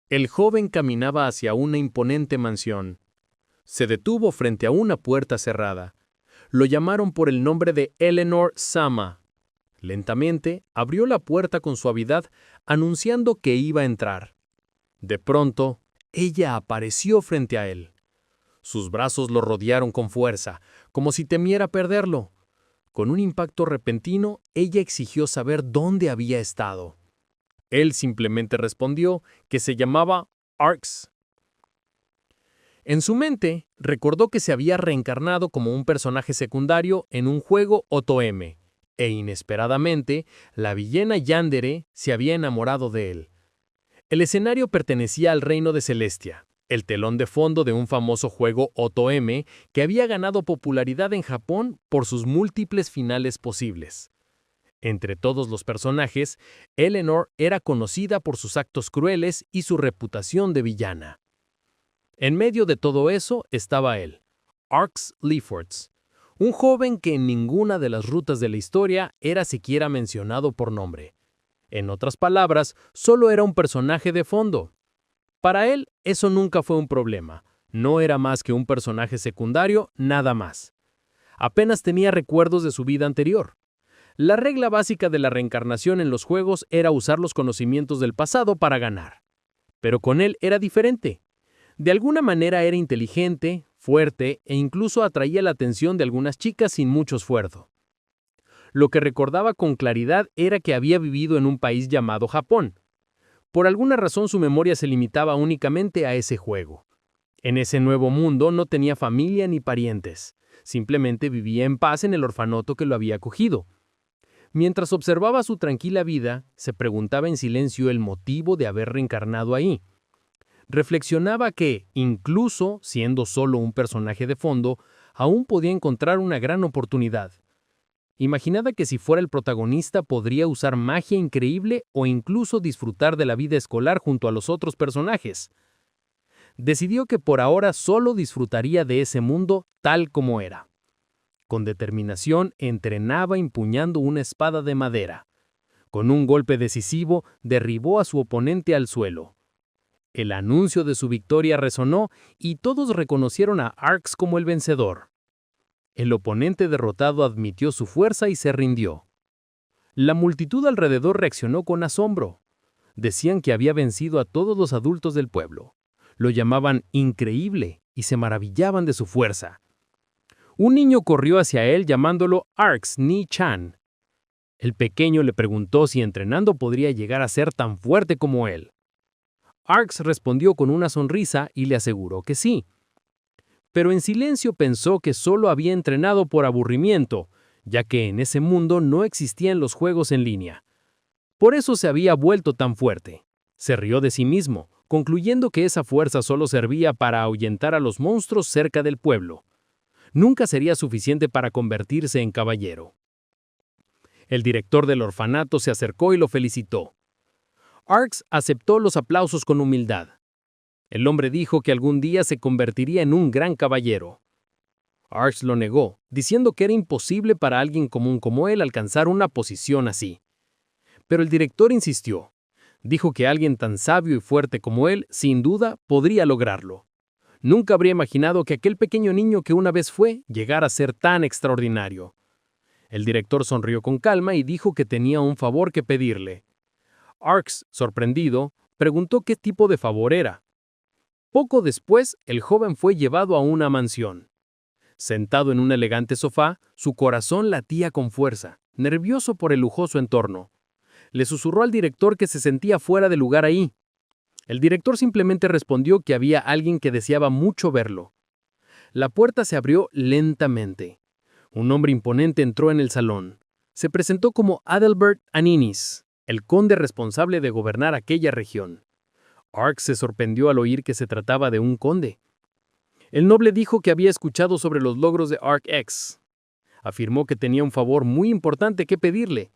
El joven caminaba hacia una imponente mansión. Se detuvo frente a una puerta cerrada. Lo llamaron por el nombre de Eleanor Sama. Lentamente abrió la puerta con suavidad, anunciando que iba a entrar. De pronto, ella apareció frente a él. Sus brazos lo rodearon con fuerza, como si temiera perderlo. Con un impacto repentino, ella exigió saber dónde había estado. Él simplemente respondió que se llamaba Arx. En su mente, recordó que se había reencarnado como un personaje secundario en un juego OTM, e inesperadamente, la villana Yandere se había enamorado de él. El escenario pertenecía al reino de Celestia, el telón de fondo de un famoso juego OTM que había ganado popularidad en Japón por sus múltiples finales posibles. Entre todos los personajes, Eleanor era conocida por sus actos crueles y su reputación de villana. En medio de todo eso estaba él, Arx Leforts, un joven que en ninguna de las rutas de la historia era siquiera mencionado por nombre. En otras palabras, solo era un personaje de fondo. Para él, eso nunca fue un problema. No era más que un personaje secundario, nada más. Apenas tenía recuerdos de su vida anterior. La regla básica de la reencarnación en los juegos era usar los conocimientos del pasado para ganar. Pero con él era diferente. De alguna manera era inteligente, fuerte e incluso atraía la atención de algunas chicas sin mucho esfuerzo. Lo que recordaba con claridad era que había vivido en un país llamado Japón. Por alguna razón su memoria se limitaba únicamente a ese juego. En ese nuevo mundo no tenía familia ni parientes. Simplemente vivía en paz en el orfanato que lo había acogido. Mientras observaba su tranquila vida, se preguntaba en silencio el motivo de haber reencarnado ahí. Reflexionaba que, incluso siendo solo un personaje de fondo, aún podía encontrar una gran oportunidad. Imaginaba que si fuera el protagonista podría usar magia increíble o incluso disfrutar de la vida escolar junto a los otros personajes. Decidió que por ahora solo disfrutaría de ese mundo tal como era. Con determinación entrenaba empuñando una espada de madera. Con un golpe decisivo derribó a su oponente al suelo. El anuncio de su victoria resonó y todos reconocieron a Arx como el vencedor. El oponente derrotado admitió su fuerza y se rindió. La multitud alrededor reaccionó con asombro. Decían que había vencido a todos los adultos del pueblo. Lo llamaban increíble y se maravillaban de su fuerza. Un niño corrió hacia él llamándolo Arx Ni-chan. El pequeño le preguntó si entrenando podría llegar a ser tan fuerte como él. Arx respondió con una sonrisa y le aseguró que sí. Pero en silencio pensó que solo había entrenado por aburrimiento, ya que en ese mundo no existían los juegos en línea. Por eso se había vuelto tan fuerte. Se rió de sí mismo, concluyendo que esa fuerza solo servía para ahuyentar a los monstruos cerca del pueblo. Nunca sería suficiente para convertirse en caballero. El director del orfanato se acercó y lo felicitó. Arx aceptó los aplausos con humildad. El hombre dijo que algún día se convertiría en un gran caballero. Arx lo negó, diciendo que era imposible para alguien común como él alcanzar una posición así. Pero el director insistió. Dijo que alguien tan sabio y fuerte como él, sin duda, podría lograrlo. Nunca habría imaginado que aquel pequeño niño que una vez fue llegara a ser tan extraordinario. El director sonrió con calma y dijo que tenía un favor que pedirle. Arx, sorprendido, preguntó qué tipo de favor era. Poco después, el joven fue llevado a una mansión. Sentado en un elegante sofá, su corazón latía con fuerza, nervioso por el lujoso entorno. Le susurró al director que se sentía fuera de lugar ahí. El director simplemente respondió que había alguien que deseaba mucho verlo. La puerta se abrió lentamente. Un hombre imponente entró en el salón. Se presentó como Adalbert Aninis, el conde responsable de gobernar aquella región. Arx se sorprendió al oír que se trataba de un conde. El noble dijo que había escuchado sobre los logros de Arx. Afirmó que tenía un favor muy importante que pedirle.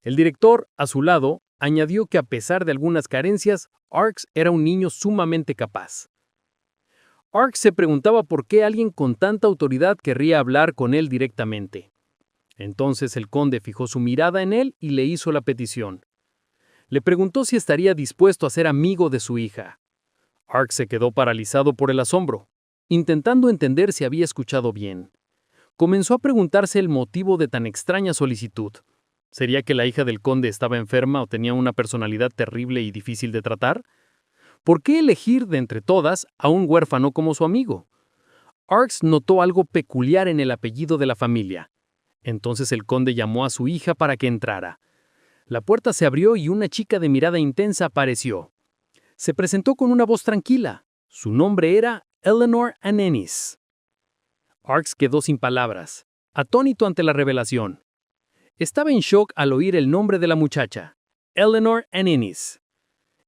El director, a su lado, añadió que a pesar de algunas carencias, Arx era un niño sumamente capaz. Arx se preguntaba por qué alguien con tanta autoridad querría hablar con él directamente. Entonces el conde fijó su mirada en él y le hizo la petición. Le preguntó si estaría dispuesto a ser amigo de su hija. Ark se quedó paralizado por el asombro, intentando entender si había escuchado bien. Comenzó a preguntarse el motivo de tan extraña solicitud. ¿Sería que la hija del conde estaba enferma o tenía una personalidad terrible y difícil de tratar? ¿Por qué elegir de entre todas a un huérfano como su amigo? Arx notó algo peculiar en el apellido de la familia. Entonces el conde llamó a su hija para que entrara. La puerta se abrió y una chica de mirada intensa apareció. Se presentó con una voz tranquila. Su nombre era Eleanor Annenis. Arx quedó sin palabras, atónito ante la revelación. Estaba en shock al oír el nombre de la muchacha, Eleanor Annenis.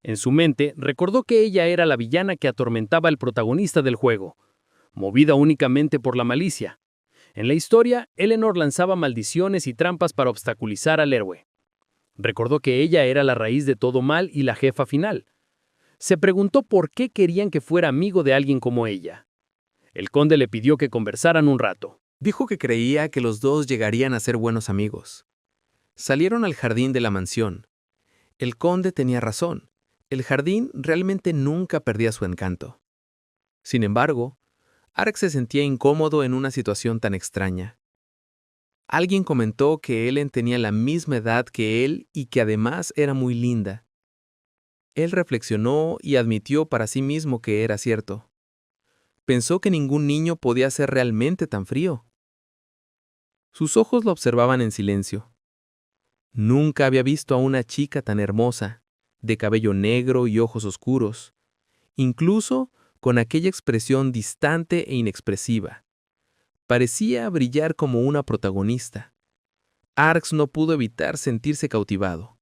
En su mente recordó que ella era la villana que atormentaba al protagonista del juego, movida únicamente por la malicia. En la historia, Eleanor lanzaba maldiciones y trampas para obstaculizar al héroe. Recordó que ella era la raíz de todo mal y la jefa final. Se preguntó por qué querían que fuera amigo de alguien como ella. El conde le pidió que conversaran un rato. Dijo que creía que los dos llegarían a ser buenos amigos. Salieron al jardín de la mansión. El conde tenía razón. El jardín realmente nunca perdía su encanto. Sin embargo, Ark se sentía incómodo en una situación tan extraña. Alguien comentó que Ellen tenía la misma edad que él y que además era muy linda. Él reflexionó y admitió para sí mismo que era cierto. Pensó que ningún niño podía ser realmente tan frío. Sus ojos lo observaban en silencio. Nunca había visto a una chica tan hermosa, de cabello negro y ojos oscuros, incluso con aquella expresión distante e inexpresiva. Parecía brillar como una protagonista. Arx no pudo evitar sentirse cautivado.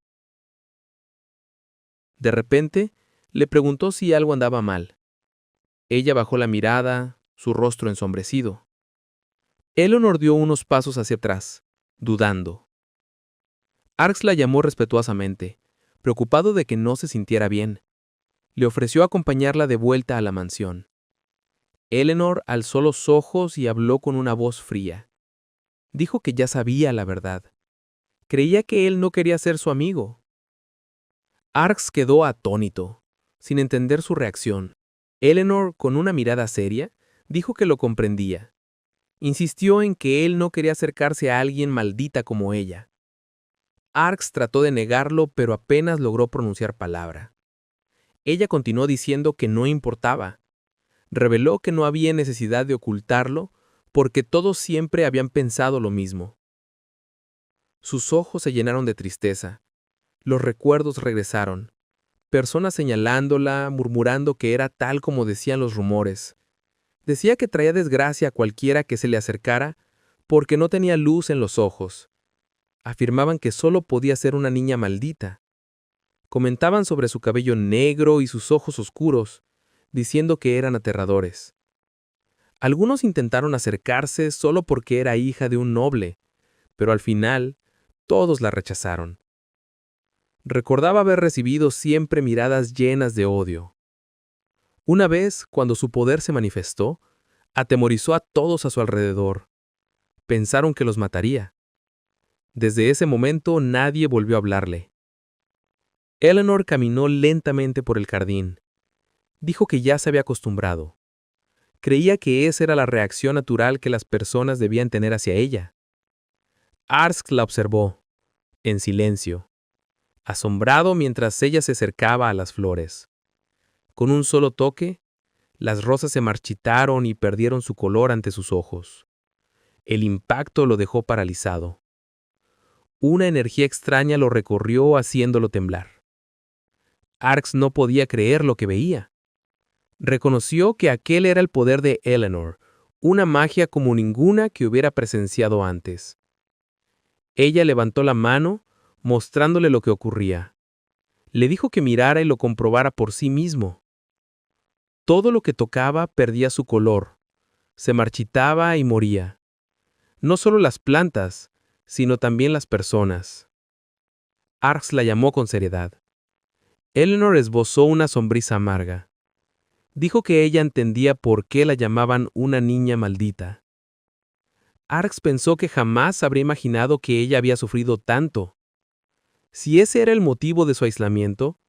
De repente, le preguntó si algo andaba mal. Ella bajó la mirada, su rostro ensombrecido. Eleanor dio unos pasos hacia atrás, dudando. Arx la llamó respetuosamente, preocupado de que no se sintiera bien. Le ofreció acompañarla de vuelta a la mansión. Eleanor alzó los ojos y habló con una voz fría. Dijo que ya sabía la verdad. Creía que él no quería ser su amigo. Arx quedó atónito, sin entender su reacción. Eleanor, con una mirada seria, dijo que lo comprendía. Insistió en que él no quería acercarse a alguien maldita como ella. Arx trató de negarlo, pero apenas logró pronunciar palabra. Ella continuó diciendo que no importaba. Reveló que no había necesidad de ocultarlo, porque todos siempre habían pensado lo mismo. Sus ojos se llenaron de tristeza. Los recuerdos regresaron. Personas señalándola, murmurando que era tal como decían los rumores. Decía que traía desgracia a cualquiera que se le acercara porque no tenía luz en los ojos. Afirmaban que solo podía ser una niña maldita. Comentaban sobre su cabello negro y sus ojos oscuros, diciendo que eran aterradores. Algunos intentaron acercarse solo porque era hija de un noble, pero al final todos la rechazaron. Recordaba haber recibido siempre miradas llenas de odio. Una vez, cuando su poder se manifestó, atemorizó a todos a su alrededor. Pensaron que los mataría. Desde ese momento nadie volvió a hablarle. Eleanor caminó lentamente por el jardín. Dijo que ya se había acostumbrado. Creía que esa era la reacción natural que las personas debían tener hacia ella. Arx la observó, en silencio, asombrado mientras ella se acercaba a las flores. Con un solo toque, las rosas se marchitaron y perdieron su color ante sus ojos. El impacto lo dejó paralizado. Una energía extraña lo recorrió haciéndolo temblar. Arx no podía creer lo que veía. Reconoció que aquel era el poder de Eleanor, una magia como ninguna que hubiera presenciado antes. Ella levantó la mano, mostrándole lo que ocurría. Le dijo que mirara y lo comprobara por sí mismo. Todo lo que tocaba perdía su color, se marchitaba y moría. No solo las plantas, sino también las personas. Arx la llamó con seriedad. Eleanor esbozó una sonrisa amarga. Dijo que ella entendía por qué la llamaban una niña maldita. Arx pensó que jamás habría imaginado que ella había sufrido tanto. Si ese era el motivo de su aislamiento,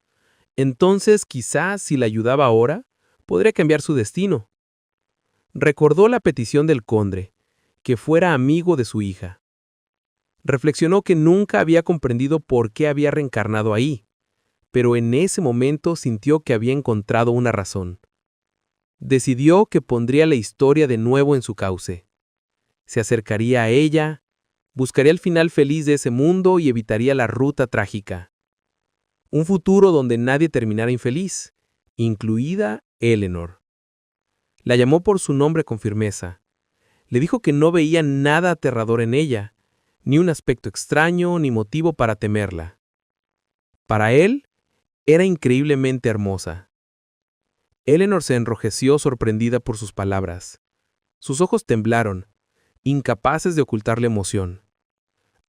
entonces quizás si la ayudaba ahora, podría cambiar su destino. Recordó la petición del conde, que fuera amigo de su hija. Reflexionó que nunca había comprendido por qué había reencarnado ahí, pero en ese momento sintió que había encontrado una razón. Decidió que pondría la historia de nuevo en su cauce. Se acercaría a ella, buscaría el final feliz de ese mundo y evitaría la ruta trágica. Un futuro donde nadie terminara infeliz, incluida Eleanor. La llamó por su nombre con firmeza. Le dijo que no veía nada aterrador en ella, ni un aspecto extraño ni motivo para temerla. Para él, era increíblemente hermosa. Eleanor se enrojeció sorprendida por sus palabras. Sus ojos temblaron, incapaces de ocultar la emoción.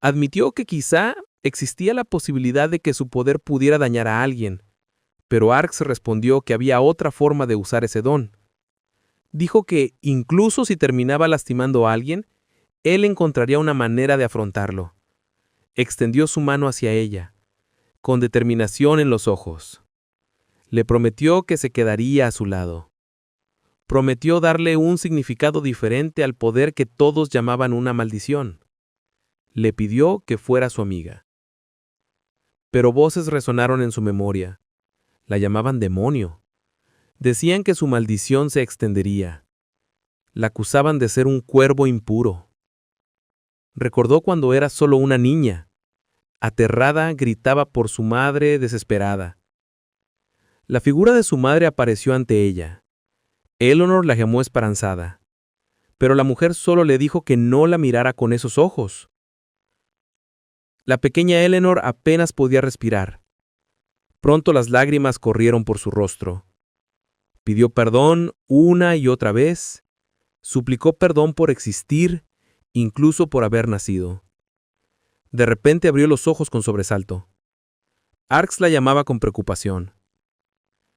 Admitió que quizá existía la posibilidad de que su poder pudiera dañar a alguien, pero Arx respondió que había otra forma de usar ese don. Dijo que, incluso si terminaba lastimando a alguien, él encontraría una manera de afrontarlo. Extendió su mano hacia ella, con determinación en los ojos. Le prometió que se quedaría a su lado. Prometió darle un significado diferente al poder que todos llamaban una maldición. Le pidió que fuera su amiga. Pero voces resonaron en su memoria. La llamaban demonio. Decían que su maldición se extendería. La acusaban de ser un cuervo impuro. Recordó cuando era solo una niña. Aterrada, gritaba por su madre desesperada. La figura de su madre apareció ante ella. Eleanor la llamó esperanzada. Pero la mujer solo le dijo que no la mirara con esos ojos. La pequeña Eleanor apenas podía respirar. Pronto las lágrimas corrieron por su rostro. Pidió perdón una y otra vez. Suplicó perdón por existir, incluso por haber nacido. De repente abrió los ojos con sobresalto. Arx la llamaba con preocupación.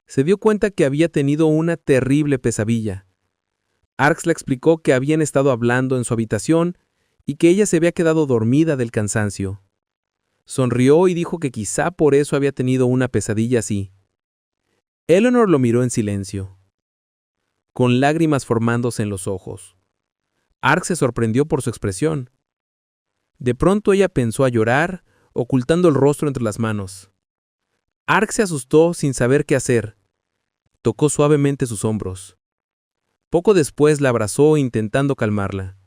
Se dio cuenta que había tenido una terrible pesadilla. Arx le explicó que habían estado hablando en su habitación y que ella se había quedado dormida del cansancio. Sonrió y dijo que quizá por eso había tenido una pesadilla así. Eleanor lo miró en silencio, con lágrimas formándose en los ojos. Arx se sorprendió por su expresión. De pronto ella pensó a llorar, ocultando el rostro entre las manos. Arx se asustó sin saber qué hacer. Tocó suavemente sus hombros. Poco después la abrazó intentando calmarla.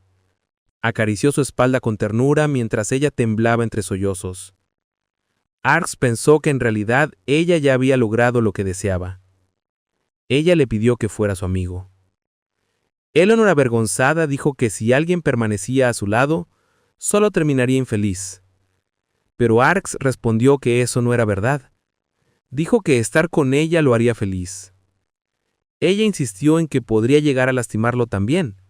Acarició su espalda con ternura mientras ella temblaba entre sollozos. Arx pensó que en realidad ella ya había logrado lo que deseaba. Ella le pidió que fuera su amigo. Eleanor, avergonzada, dijo que si alguien permanecía a su lado, solo terminaría infeliz. Pero Arx respondió que eso no era verdad. Dijo que estar con ella lo haría feliz. Ella insistió en que podría llegar a lastimarlo también.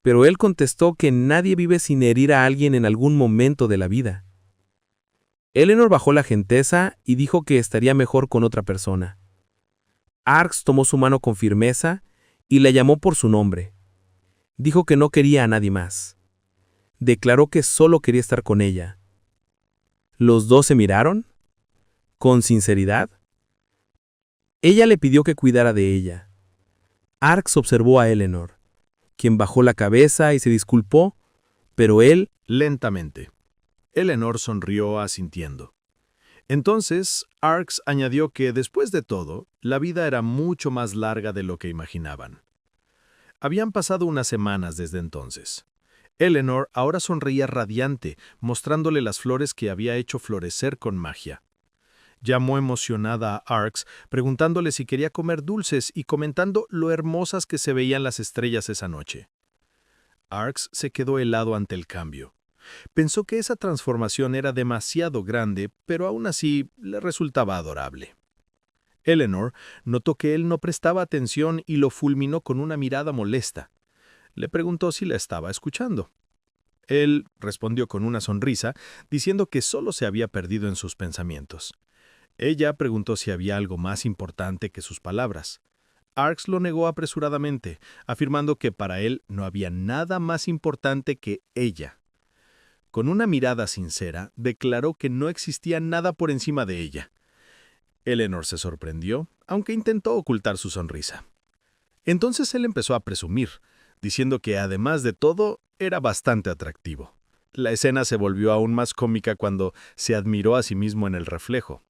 Pero él contestó que nadie vive sin herir a alguien en algún momento de la vida. Eleanor bajó la gentileza y dijo que estaría mejor con otra persona. Arx tomó su mano con firmeza y la llamó por su nombre. Dijo que no quería a nadie más. Declaró que solo quería estar con ella. Los dos se miraron, con sinceridad. Ella le pidió que cuidara de ella. Arx observó a Eleanor, quien bajó la cabeza y se disculpó, pero él, lentamente. Eleanor sonrió asintiendo. Entonces, Arx añadió que, después de todo, la vida era mucho más larga de lo que imaginaban. Habían pasado unas semanas desde entonces. Eleanor ahora sonreía radiante, mostrándole las flores que había hecho florecer con magia. Llamó emocionada a Arx, preguntándole si quería comer dulces y comentando lo hermosas que se veían las estrellas esa noche. Arx se quedó helado ante el cambio. Pensó que esa transformación era demasiado grande, pero aún así le resultaba adorable. Eleanor notó que él no prestaba atención y lo fulminó con una mirada molesta. Le preguntó si la estaba escuchando. Él respondió con una sonrisa, diciendo que solo se había perdido en sus pensamientos. Ella preguntó si había algo más importante que sus palabras. Arx lo negó apresuradamente, afirmando que para él no había nada más importante que ella. Con una mirada sincera, declaró que no existía nada por encima de ella. Eleanor se sorprendió, aunque intentó ocultar su sonrisa. Entonces él empezó a presumir, diciendo que además de todo, era bastante atractivo. La escena se volvió aún más cómica cuando se admiró a sí mismo en el reflejo.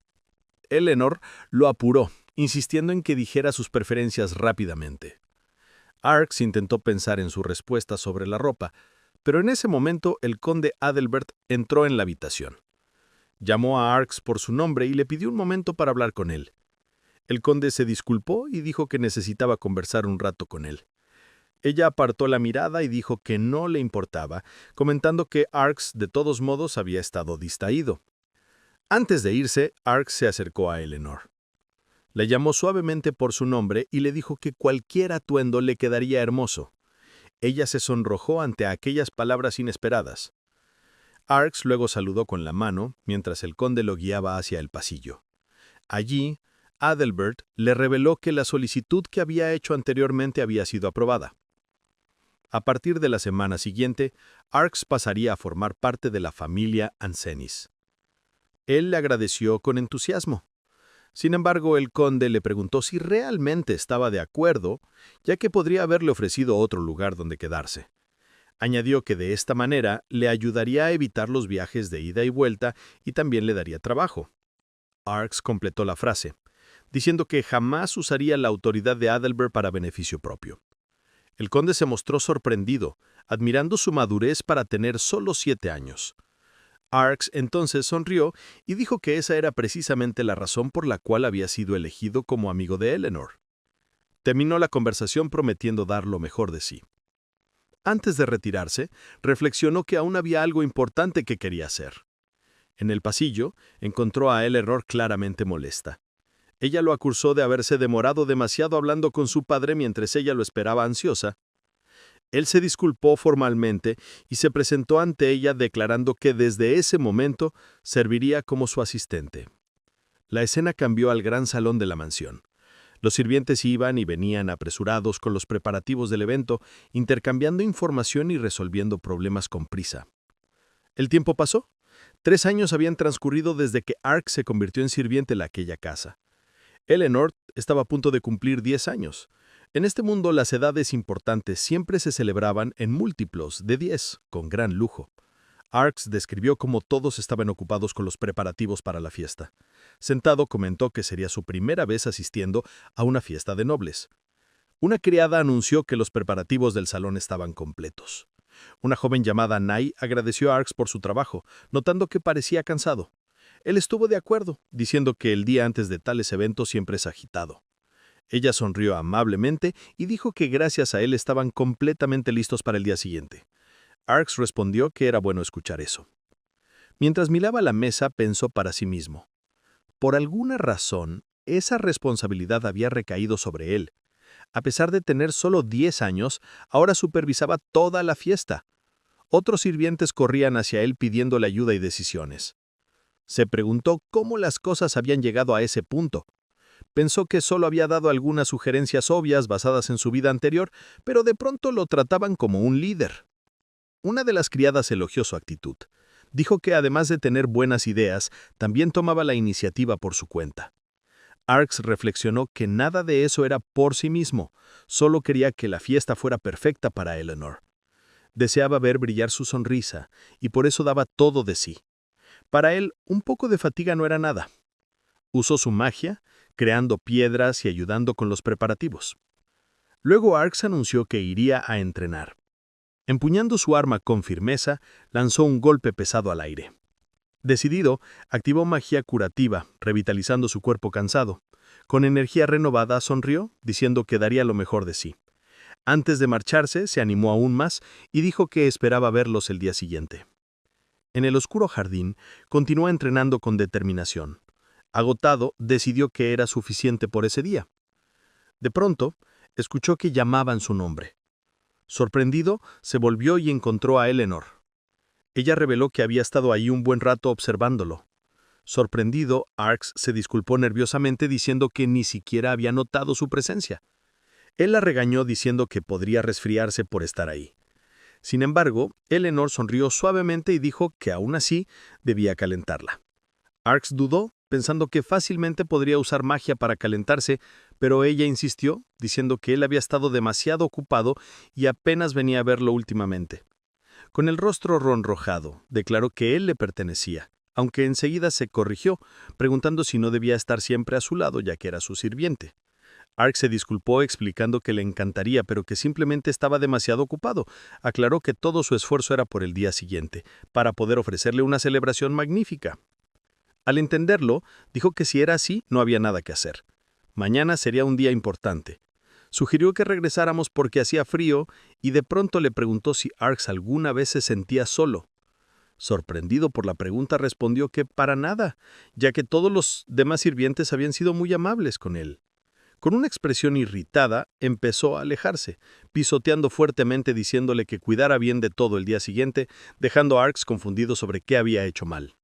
Eleanor lo apuró, insistiendo en que dijera sus preferencias rápidamente. Arx intentó pensar en su respuesta sobre la ropa, pero en ese momento el conde Adelbert entró en la habitación. Llamó a Arx por su nombre y le pidió un momento para hablar con él. El conde se disculpó y dijo que necesitaba conversar un rato con él. Ella apartó la mirada y dijo que no le importaba, comentando que Arx de todos modos había estado distraído. Antes de irse, Arx se acercó a Eleanor. Le llamó suavemente por su nombre y le dijo que cualquier atuendo le quedaría hermoso. Ella se sonrojó ante aquellas palabras inesperadas. Arx luego saludó con la mano, mientras el conde lo guiaba hacia el pasillo. Allí, Adelbert le reveló que la solicitud que había hecho anteriormente había sido aprobada. A partir de la semana siguiente, Arx pasaría a formar parte de la familia Ancenis. Él le agradeció con entusiasmo. Sin embargo, el conde le preguntó si realmente estaba de acuerdo, ya que podría haberle ofrecido otro lugar donde quedarse. Añadió que de esta manera le ayudaría a evitar los viajes de ida y vuelta y también le daría trabajo. Arx completó la frase, diciendo que jamás usaría la autoridad de Adelbert para beneficio propio. El conde se mostró sorprendido, admirando su madurez para tener solo 7 años. Arx entonces sonrió y dijo que esa era precisamente la razón por la cual había sido elegido como amigo de Eleanor. Terminó la conversación prometiendo dar lo mejor de sí. Antes de retirarse, reflexionó que aún había algo importante que quería hacer. En el pasillo, encontró a Eleanor claramente molesta. Ella lo acusó de haberse demorado demasiado hablando con su padre mientras ella lo esperaba ansiosa. Él se disculpó formalmente y se presentó ante ella declarando que desde ese momento serviría como su asistente. La escena cambió al gran salón de la mansión. Los sirvientes iban y venían apresurados con los preparativos del evento, intercambiando información y resolviendo problemas con prisa. El tiempo pasó. 3 años habían transcurrido desde que Arx se convirtió en sirviente en aquella casa. Eleanor estaba a punto de cumplir 10 años. En este mundo las edades importantes siempre se celebraban en múltiplos de 10, con gran lujo. Arx describió cómo todos estaban ocupados con los preparativos para la fiesta. Sentado comentó que sería su primera vez asistiendo a una fiesta de nobles. Una criada anunció que los preparativos del salón estaban completos. Una joven llamada Nay agradeció a Arx por su trabajo, notando que parecía cansado. Él estuvo de acuerdo, diciendo que el día antes de tales eventos siempre es agitado. Ella sonrió amablemente y dijo que gracias a él estaban completamente listos para el día siguiente. Arx respondió que era bueno escuchar eso. Mientras miraba la mesa, pensó para sí mismo. Por alguna razón, esa responsabilidad había recaído sobre él. A pesar de tener solo 10 años, ahora supervisaba toda la fiesta. Otros sirvientes corrían hacia él pidiéndole ayuda y decisiones. Se preguntó cómo las cosas habían llegado a ese punto. Pensó que solo había dado algunas sugerencias obvias basadas en su vida anterior, pero de pronto lo trataban como un líder. Una de las criadas elogió su actitud. Dijo que además de tener buenas ideas, también tomaba la iniciativa por su cuenta. Arx reflexionó que nada de eso era por sí mismo, solo quería que la fiesta fuera perfecta para Eleanor. Deseaba ver brillar su sonrisa, y por eso daba todo de sí. Para él, un poco de fatiga no era nada. Usó su magia, creando piedras y ayudando con los preparativos. Luego Arx anunció que iría a entrenar. Empuñando su arma con firmeza, lanzó un golpe pesado al aire. Decidido, activó magia curativa, revitalizando su cuerpo cansado. Con energía renovada, sonrió, diciendo que daría lo mejor de sí. Antes de marcharse, se animó aún más y dijo que esperaba verlos el día siguiente. En el oscuro jardín, continuó entrenando con determinación. Agotado, decidió que era suficiente por ese día. De pronto, escuchó que llamaban su nombre. Sorprendido, se volvió y encontró a Eleanor. Ella reveló que había estado ahí un buen rato observándolo. Sorprendido, Arx se disculpó nerviosamente diciendo que ni siquiera había notado su presencia. Él la regañó diciendo que podría resfriarse por estar ahí. Sin embargo, Eleanor sonrió suavemente y dijo que aún así debía calentarla. Arx dudó, pensando que fácilmente podría usar magia para calentarse, pero ella insistió, diciendo que él había estado demasiado ocupado y apenas venía a verlo últimamente. Con el rostro ronrojado, declaró que él le pertenecía, aunque enseguida se corrigió, preguntando si no debía estar siempre a su lado ya que era su sirviente. Arx se disculpó explicando que le encantaría, pero que simplemente estaba demasiado ocupado. Aclaró que todo su esfuerzo era por el día siguiente, para poder ofrecerle una celebración magnífica. Al entenderlo, dijo que si era así, no había nada que hacer. Mañana sería un día importante. Sugirió que regresáramos porque hacía frío y de pronto le preguntó si Arx alguna vez se sentía solo. Sorprendido por la pregunta, respondió que para nada, ya que todos los demás sirvientes habían sido muy amables con él. Con una expresión irritada, empezó a alejarse, pisoteando fuertemente diciéndole que cuidara bien de todo el día siguiente, dejando a Arx confundido sobre qué había hecho mal.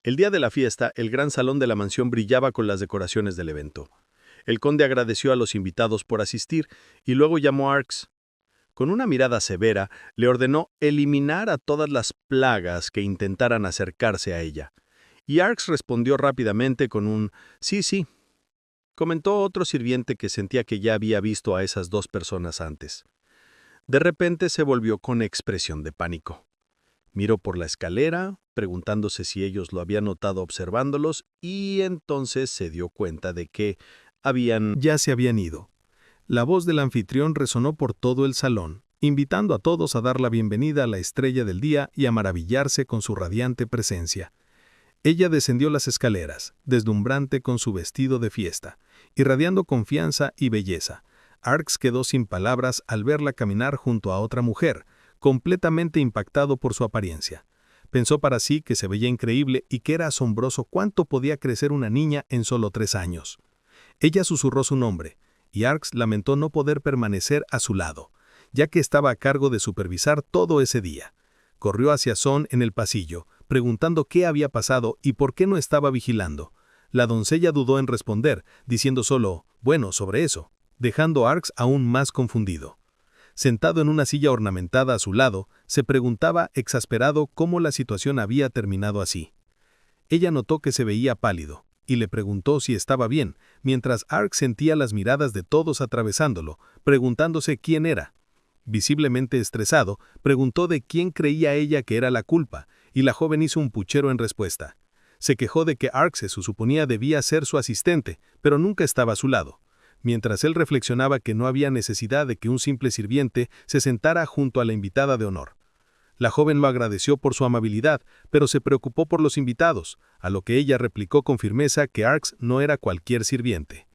El día de la fiesta, el gran salón de la mansión brillaba con las decoraciones del evento. El conde agradeció a los invitados por asistir y luego llamó a Arx. Con una mirada severa, le ordenó eliminar a todas las plagas que intentaran acercarse a ella. Y Arx respondió rápidamente con un «sí, sí». Comentó otro sirviente que sentía que ya había visto a esas dos personas antes. De repente se volvió con expresión de pánico. Miró por la escalera, preguntándose si ellos lo habían notado observándolos, y entonces se dio cuenta de que ya se habían ido. La voz del anfitrión resonó por todo el salón, invitando a todos a dar la bienvenida a la estrella del día y a maravillarse con su radiante presencia. Ella descendió las escaleras, deslumbrante con su vestido de fiesta, irradiando confianza y belleza. Arx quedó sin palabras al verla caminar junto a otra mujer, completamente impactado por su apariencia. Pensó para sí que se veía increíble y que era asombroso cuánto podía crecer una niña en solo 3 años. Ella susurró su nombre, y Arx lamentó no poder permanecer a su lado, ya que estaba a cargo de supervisar todo ese día. Corrió hacia Son en el pasillo, preguntando qué había pasado y por qué no estaba vigilando. La doncella dudó en responder, diciendo solo, bueno, sobre eso, dejando a Arx aún más confundido. Sentado en una silla ornamentada a su lado, se preguntaba exasperado cómo la situación había terminado así. Ella notó que se veía pálido, y le preguntó si estaba bien, mientras Arx sentía las miradas de todos atravesándolo, preguntándose quién era. Visiblemente estresado, preguntó de quién creía ella que era la culpa, y la joven hizo un puchero en respuesta. Se quejó de que Arx se suponía debía ser su asistente, pero nunca estaba a su lado. Mientras él reflexionaba que no había necesidad de que un simple sirviente se sentara junto a la invitada de honor. La joven lo agradeció por su amabilidad, pero se preocupó por los invitados, a lo que ella replicó con firmeza que Arx no era cualquier sirviente.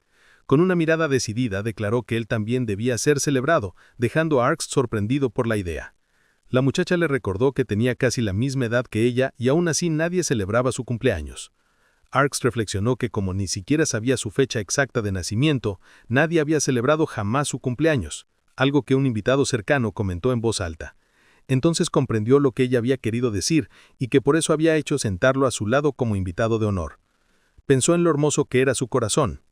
Con una mirada decidida declaró que él también debía ser celebrado, dejando a Arx sorprendido por la idea. La muchacha le recordó que tenía casi la misma edad que ella y aún así nadie celebraba su cumpleaños. Arx reflexionó que como ni siquiera sabía su fecha exacta de nacimiento, nadie había celebrado jamás su cumpleaños, algo que un invitado cercano comentó en voz alta. Entonces comprendió lo que ella había querido decir y que por eso había hecho sentarlo a su lado como invitado de honor. Pensó en lo hermoso que era su corazón.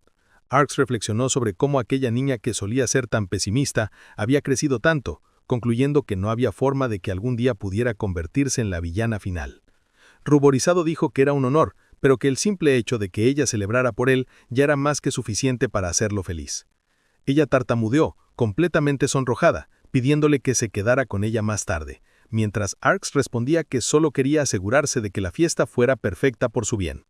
Arx reflexionó sobre cómo aquella niña que solía ser tan pesimista había crecido tanto, concluyendo que no había forma de que algún día pudiera convertirse en la villana final. Ruborizado dijo que era un honor, pero que el simple hecho de que ella celebrara por él ya era más que suficiente para hacerlo feliz. Ella tartamudeó, completamente sonrojada, pidiéndole que se quedara con ella más tarde, mientras Arx respondía que solo quería asegurarse de que la fiesta fuera perfecta por su bien.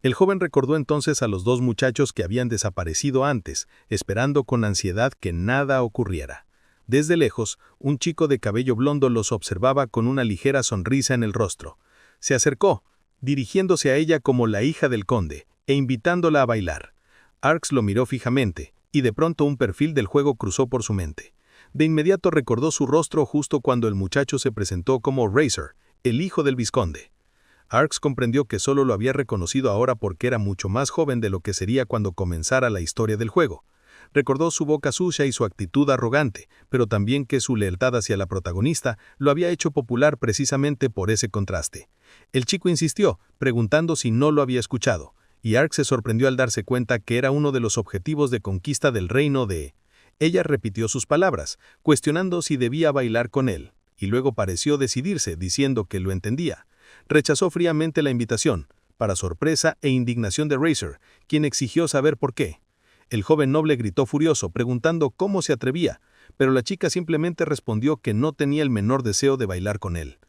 El joven recordó entonces a los 2 muchachos que habían desaparecido antes, esperando con ansiedad que nada ocurriera. Desde lejos, un chico de cabello blondo los observaba con una ligera sonrisa en el rostro. Se acercó, dirigiéndose a ella como la hija del conde, e invitándola a bailar. Arx lo miró fijamente, y de pronto un perfil del juego cruzó por su mente. De inmediato recordó su rostro justo cuando el muchacho se presentó como Razor, el hijo del vizconde. Arx comprendió que solo lo había reconocido ahora porque era mucho más joven de lo que sería cuando comenzara la historia del juego. Recordó su boca sucia y su actitud arrogante, pero también que su lealtad hacia la protagonista lo había hecho popular precisamente por ese contraste. El chico insistió, preguntando si no lo había escuchado, y Arx se sorprendió al darse cuenta que era uno de los objetivos de conquista del reino de... Ella repitió sus palabras, cuestionando si debía bailar con él, y luego pareció decidirse, diciendo que lo entendía. Rechazó fríamente la invitación, para sorpresa e indignación de Razor, quien exigió saber por qué. El joven noble gritó furioso, preguntando cómo se atrevía, pero la chica simplemente respondió que no tenía el menor deseo de bailar con él.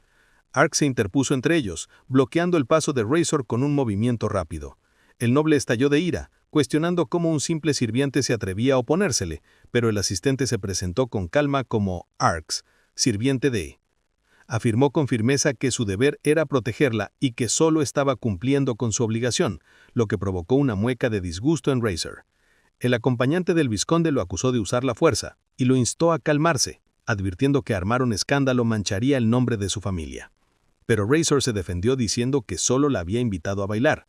Ark se interpuso entre ellos, bloqueando el paso de Razor con un movimiento rápido. El noble estalló de ira, cuestionando cómo un simple sirviente se atrevía a oponérsele, pero el asistente se presentó con calma como Arx, sirviente de. Afirmó con firmeza que su deber era protegerla y que solo estaba cumpliendo con su obligación, lo que provocó una mueca de disgusto en Razor. El acompañante del vizconde lo acusó de usar la fuerza y lo instó a calmarse, advirtiendo que armar un escándalo mancharía el nombre de su familia. Pero Razor se defendió diciendo que solo la había invitado a bailar.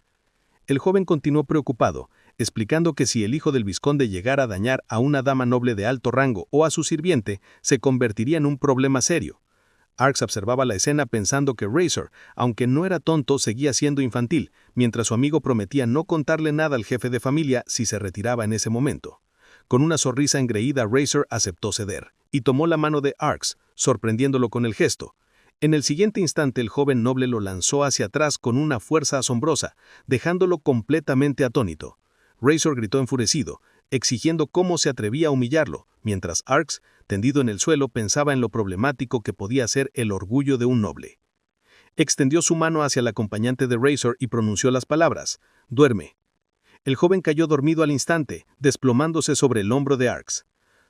El joven continuó preocupado, explicando que si el hijo del vizconde llegara a dañar a una dama noble de alto rango o a su sirviente, se convertiría en un problema serio. Arx observaba la escena pensando que Razor, aunque no era tonto, seguía siendo infantil, mientras su amigo prometía no contarle nada al jefe de familia si se retiraba en ese momento. Con una sonrisa engreída, Razor aceptó ceder, y tomó la mano de Arx, sorprendiéndolo con el gesto. En el siguiente instante el joven noble lo lanzó hacia atrás con una fuerza asombrosa, dejándolo completamente atónito. Razor gritó enfurecido, exigiendo cómo se atrevía a humillarlo, mientras Arx, tendido en el suelo, pensaba en lo problemático que podía ser el orgullo de un noble. Extendió su mano hacia el acompañante de Razor y pronunció las palabras: «Duerme». El joven cayó dormido al instante, desplomándose sobre el hombro de Arx.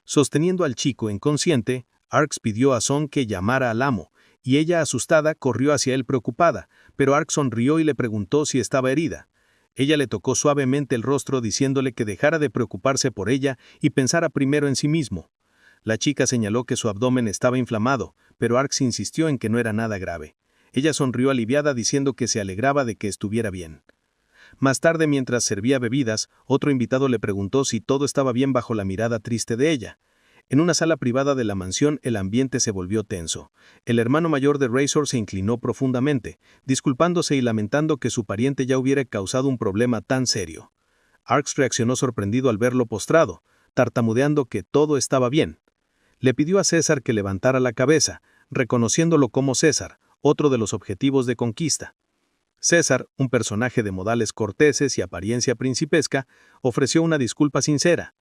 Sosteniendo al chico inconsciente, Arx pidió a Son que llamara al amo, y ella, asustada, corrió hacia él preocupada, pero Arx sonrió y le preguntó si estaba herida. Ella le tocó suavemente el rostro diciéndole que dejara de preocuparse por ella y pensara primero en sí mismo. La chica señaló que su abdomen estaba inflamado, pero Arx insistió en que no era nada grave. Ella sonrió aliviada diciendo que se alegraba de que estuviera bien. Más tarde, mientras servía bebidas, otro invitado le preguntó si todo estaba bien bajo la mirada triste de ella. En una sala privada de la mansión el ambiente se volvió tenso. El hermano mayor de Razor se inclinó profundamente, disculpándose y lamentando que su pariente ya hubiera causado un problema tan serio. Arx reaccionó sorprendido al verlo postrado, tartamudeando que todo estaba bien. Le pidió a César que levantara la cabeza, reconociéndolo como César, otro de los objetivos de conquista. César, un personaje de modales corteses y apariencia principesca, ofreció una disculpa sincera,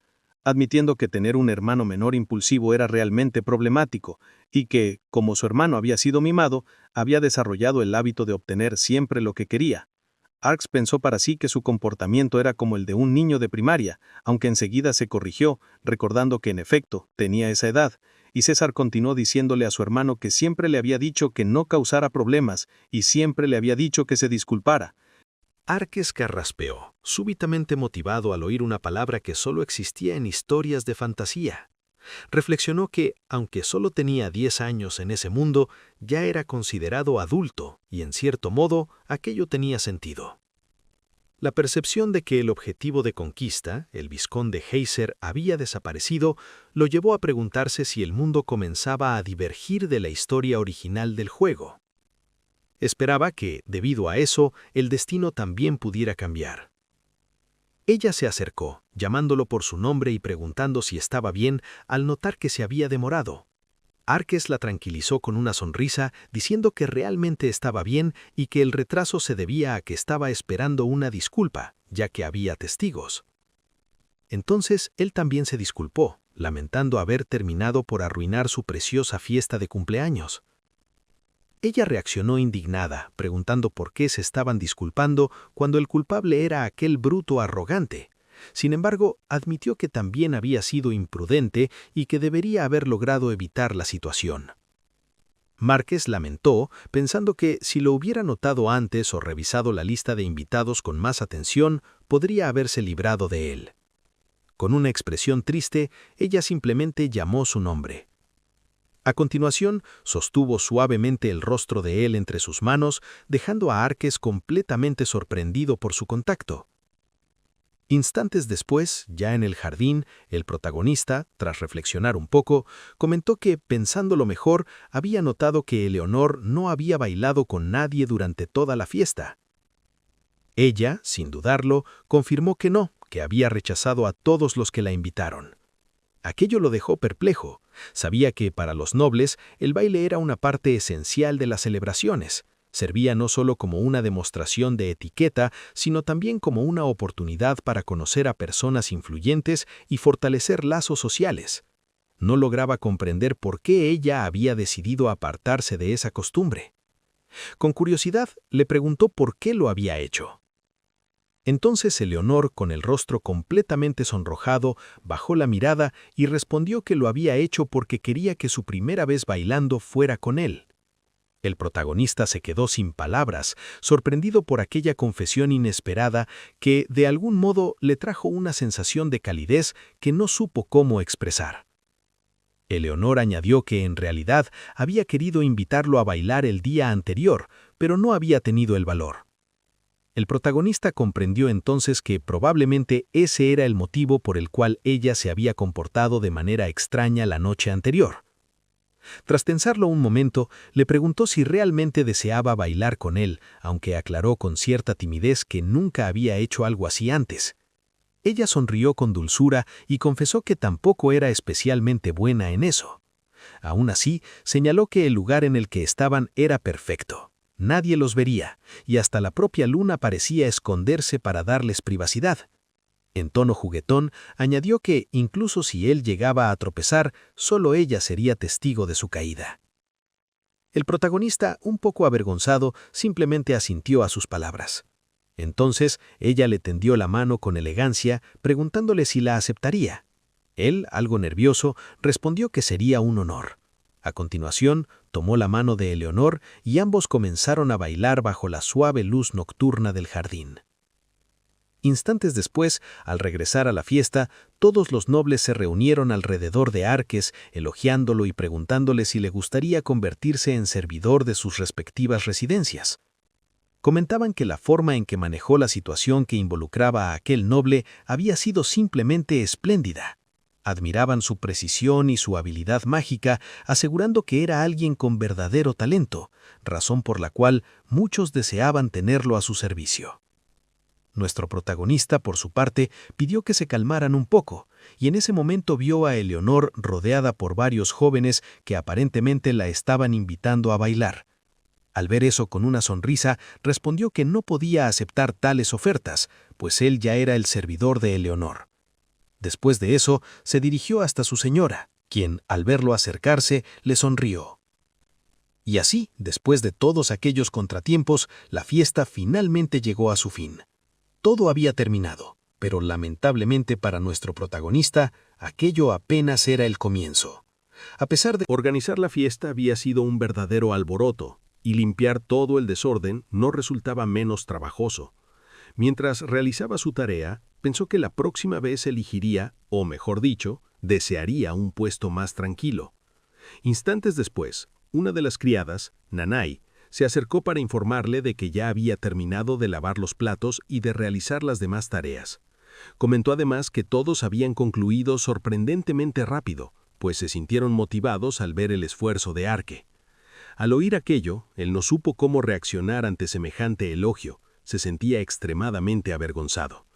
admitiendo que tener un hermano menor impulsivo era realmente problemático y que, como su hermano había sido mimado, había desarrollado el hábito de obtener siempre lo que quería. Arx pensó para sí que su comportamiento era como el de un niño de primaria, aunque enseguida se corrigió, recordando que en efecto tenía esa edad, y César continuó diciéndole a su hermano que siempre le había dicho que no causara problemas y siempre le había dicho que se disculpara. Arques carraspeó, súbitamente motivado al oír una palabra que solo existía en historias de fantasía. Reflexionó que, aunque solo tenía 10 años en ese mundo, ya era considerado adulto y, en cierto modo, aquello tenía sentido. La percepción de que el objetivo de conquista, el vizconde Heiser, había desaparecido, lo llevó a preguntarse si el mundo comenzaba a divergir de la historia original del juego. Esperaba que, debido a eso, el destino también pudiera cambiar. Ella se acercó, llamándolo por su nombre y preguntando si estaba bien al notar que se había demorado. Arques la tranquilizó con una sonrisa, diciendo que realmente estaba bien y que el retraso se debía a que estaba esperando una disculpa, ya que había testigos. Entonces él también se disculpó, lamentando haber terminado por arruinar su preciosa fiesta de cumpleaños. Ella reaccionó indignada, preguntando por qué se estaban disculpando cuando el culpable era aquel bruto arrogante. Sin embargo, admitió que también había sido imprudente y que debería haber logrado evitar la situación. Márquez lamentó, pensando que si lo hubiera notado antes o revisado la lista de invitados con más atención, podría haberse librado de él. Con una expresión triste, ella simplemente llamó su nombre. A continuación, sostuvo suavemente el rostro de él entre sus manos, dejando a Arques completamente sorprendido por su contacto. Instantes después, ya en el jardín, el protagonista, tras reflexionar un poco, comentó que, pensándolo mejor, había notado que Eleonor no había bailado con nadie durante toda la fiesta. Ella, sin dudarlo, confirmó que no, que había rechazado a todos los que la invitaron. Aquello lo dejó perplejo. Sabía que, para los nobles, el baile era una parte esencial de las celebraciones. Servía no solo como una demostración de etiqueta, sino también como una oportunidad para conocer a personas influyentes y fortalecer lazos sociales. No lograba comprender por qué ella había decidido apartarse de esa costumbre. Con curiosidad, le preguntó por qué lo había hecho. Entonces Eleonor, con el rostro completamente sonrojado, bajó la mirada y respondió que lo había hecho porque quería que su primera vez bailando fuera con él. El protagonista se quedó sin palabras, sorprendido por aquella confesión inesperada que, de algún modo, le trajo una sensación de calidez que no supo cómo expresar. Eleonor añadió que en realidad había querido invitarlo a bailar el día anterior, pero no había tenido el valor. El protagonista comprendió entonces que probablemente ese era el motivo por el cual ella se había comportado de manera extraña la noche anterior. Tras pensarlo un momento, le preguntó si realmente deseaba bailar con él, aunque aclaró con cierta timidez que nunca había hecho algo así antes. Ella sonrió con dulzura y confesó que tampoco era especialmente buena en eso. Aún así, señaló que el lugar en el que estaban era perfecto. Nadie los vería, y hasta la propia luna parecía esconderse para darles privacidad. En tono juguetón, añadió que, incluso si él llegaba a tropezar, solo ella sería testigo de su caída. El protagonista, un poco avergonzado, simplemente asintió a sus palabras. Entonces, ella le tendió la mano con elegancia, preguntándole si la aceptaría. Él, algo nervioso, respondió que sería un honor. A continuación, tomó la mano de Eleonor y ambos comenzaron a bailar bajo la suave luz nocturna del jardín. Instantes después, al regresar a la fiesta, todos los nobles se reunieron alrededor de Arques, elogiándolo y preguntándole si le gustaría convertirse en servidor de sus respectivas residencias. Comentaban que la forma en que manejó la situación que involucraba a aquel noble había sido simplemente espléndida. Admiraban su precisión y su habilidad mágica, asegurando que era alguien con verdadero talento, razón por la cual muchos deseaban tenerlo a su servicio. Nuestro protagonista, por su parte, pidió que se calmaran un poco, y en ese momento vio a Eleonor rodeada por varios jóvenes que aparentemente la estaban invitando a bailar. Al ver eso con una sonrisa, respondió que no podía aceptar tales ofertas, pues él ya era el servidor de Eleonor. Después de eso, se dirigió hasta su señora, quien, al verlo acercarse, le sonrió. Y así, después de todos aquellos contratiempos, la fiesta finalmente llegó a su fin. Todo había terminado, pero lamentablemente para nuestro protagonista, aquello apenas era el comienzo. A pesar de Organizar la fiesta había sido un verdadero alboroto, y limpiar todo el desorden no resultaba menos trabajoso. Mientras realizaba su tarea, pensó que la próxima vez elegiría, o mejor dicho, desearía un puesto más tranquilo. Instantes después, una de las criadas, Nanay, se acercó para informarle de que ya había terminado de lavar los platos y de realizar las demás tareas. Comentó además que todos habían concluido sorprendentemente rápido, pues se sintieron motivados al ver el esfuerzo de Arque. Al oír aquello, él no supo cómo reaccionar ante semejante elogio, se sentía extremadamente avergonzado.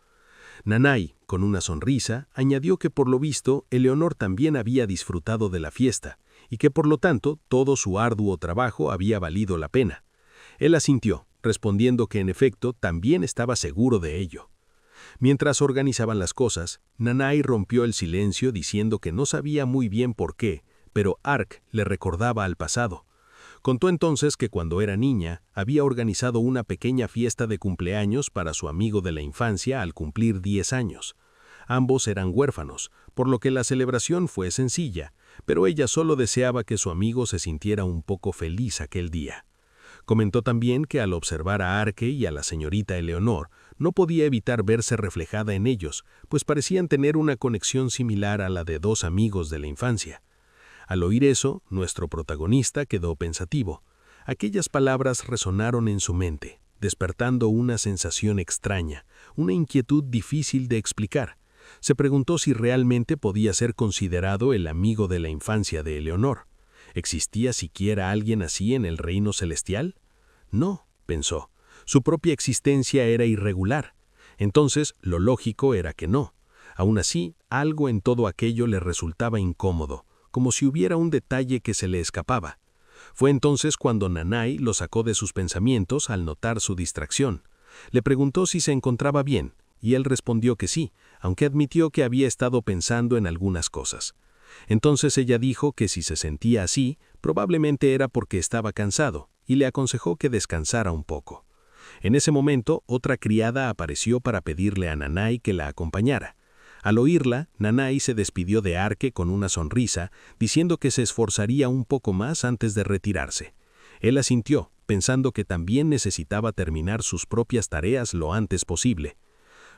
Nanay, con una sonrisa, añadió que por lo visto Eleonor también había disfrutado de la fiesta, y que por lo tanto todo su arduo trabajo había valido la pena. Él asintió, respondiendo que en efecto también estaba seguro de ello. Mientras organizaban las cosas, Nanay rompió el silencio diciendo que no sabía muy bien por qué, pero Ark le recordaba al pasado. Contó entonces que cuando era niña había organizado una pequeña fiesta de cumpleaños para su amigo de la infancia al cumplir 10 años. Ambos eran huérfanos, por lo que la celebración fue sencilla, pero ella solo deseaba que su amigo se sintiera un poco feliz aquel día. Comentó también que al observar a Arque y a la señorita Eleonor, no podía evitar verse reflejada en ellos, pues parecían tener una conexión similar a la de dos amigos de la infancia. Al oír eso, nuestro protagonista quedó pensativo. Aquellas palabras resonaron en su mente, despertando una sensación extraña, una inquietud difícil de explicar. Se preguntó si realmente podía ser considerado el amigo de la infancia de Eleonor. ¿Existía siquiera alguien así en el reino celestial? No, pensó. Su propia existencia era irregular. Entonces, lo lógico era que no. Aún así, algo en todo aquello le resultaba incómodo, como si hubiera un detalle que se le escapaba. Fue entonces cuando Nanay lo sacó de sus pensamientos al notar su distracción. Le preguntó si se encontraba bien, y él respondió que sí, aunque admitió que había estado pensando en algunas cosas. Entonces ella dijo que si se sentía así, probablemente era porque estaba cansado, y le aconsejó que descansara un poco. En ese momento, otra criada apareció para pedirle a Nanay que la acompañara. Al oírla, Nanay se despidió de Arke con una sonrisa, diciendo que se esforzaría un poco más antes de retirarse. Él asintió, pensando que también necesitaba terminar sus propias tareas lo antes posible.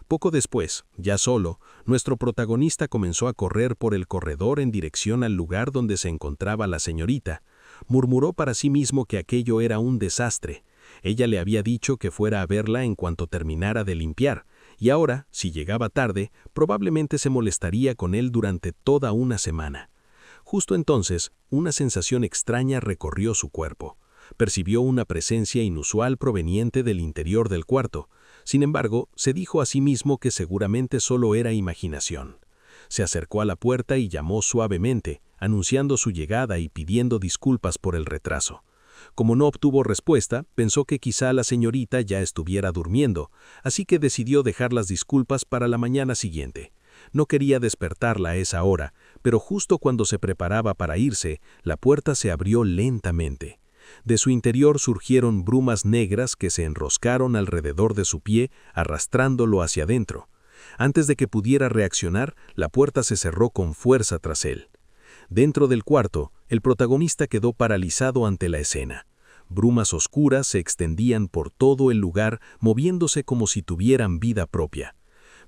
Poco después, ya solo, nuestro protagonista comenzó a correr por el corredor en dirección al lugar donde se encontraba la señorita. Murmuró para sí mismo que aquello era un desastre. Ella le había dicho que fuera a verla en cuanto terminara de limpiar, y ahora, si llegaba tarde, probablemente se molestaría con él durante toda una semana. Justo entonces, una sensación extraña recorrió su cuerpo. Percibió una presencia inusual proveniente del interior del cuarto. Sin embargo, se dijo a sí mismo que seguramente solo era imaginación. Se acercó a la puerta y llamó suavemente, anunciando su llegada y pidiendo disculpas por el retraso. Como no obtuvo respuesta, pensó que quizá la señorita ya estuviera durmiendo, así que decidió dejar las disculpas para la mañana siguiente. No quería despertarla a esa hora, pero justo cuando se preparaba para irse, la puerta se abrió lentamente. De su interior surgieron brumas negras que se enroscaron alrededor de su pie, arrastrándolo hacia adentro. Antes de que pudiera reaccionar, la puerta se cerró con fuerza tras él. Dentro del cuarto, el protagonista quedó paralizado ante la escena. Brumas oscuras se extendían por todo el lugar, moviéndose como si tuvieran vida propia.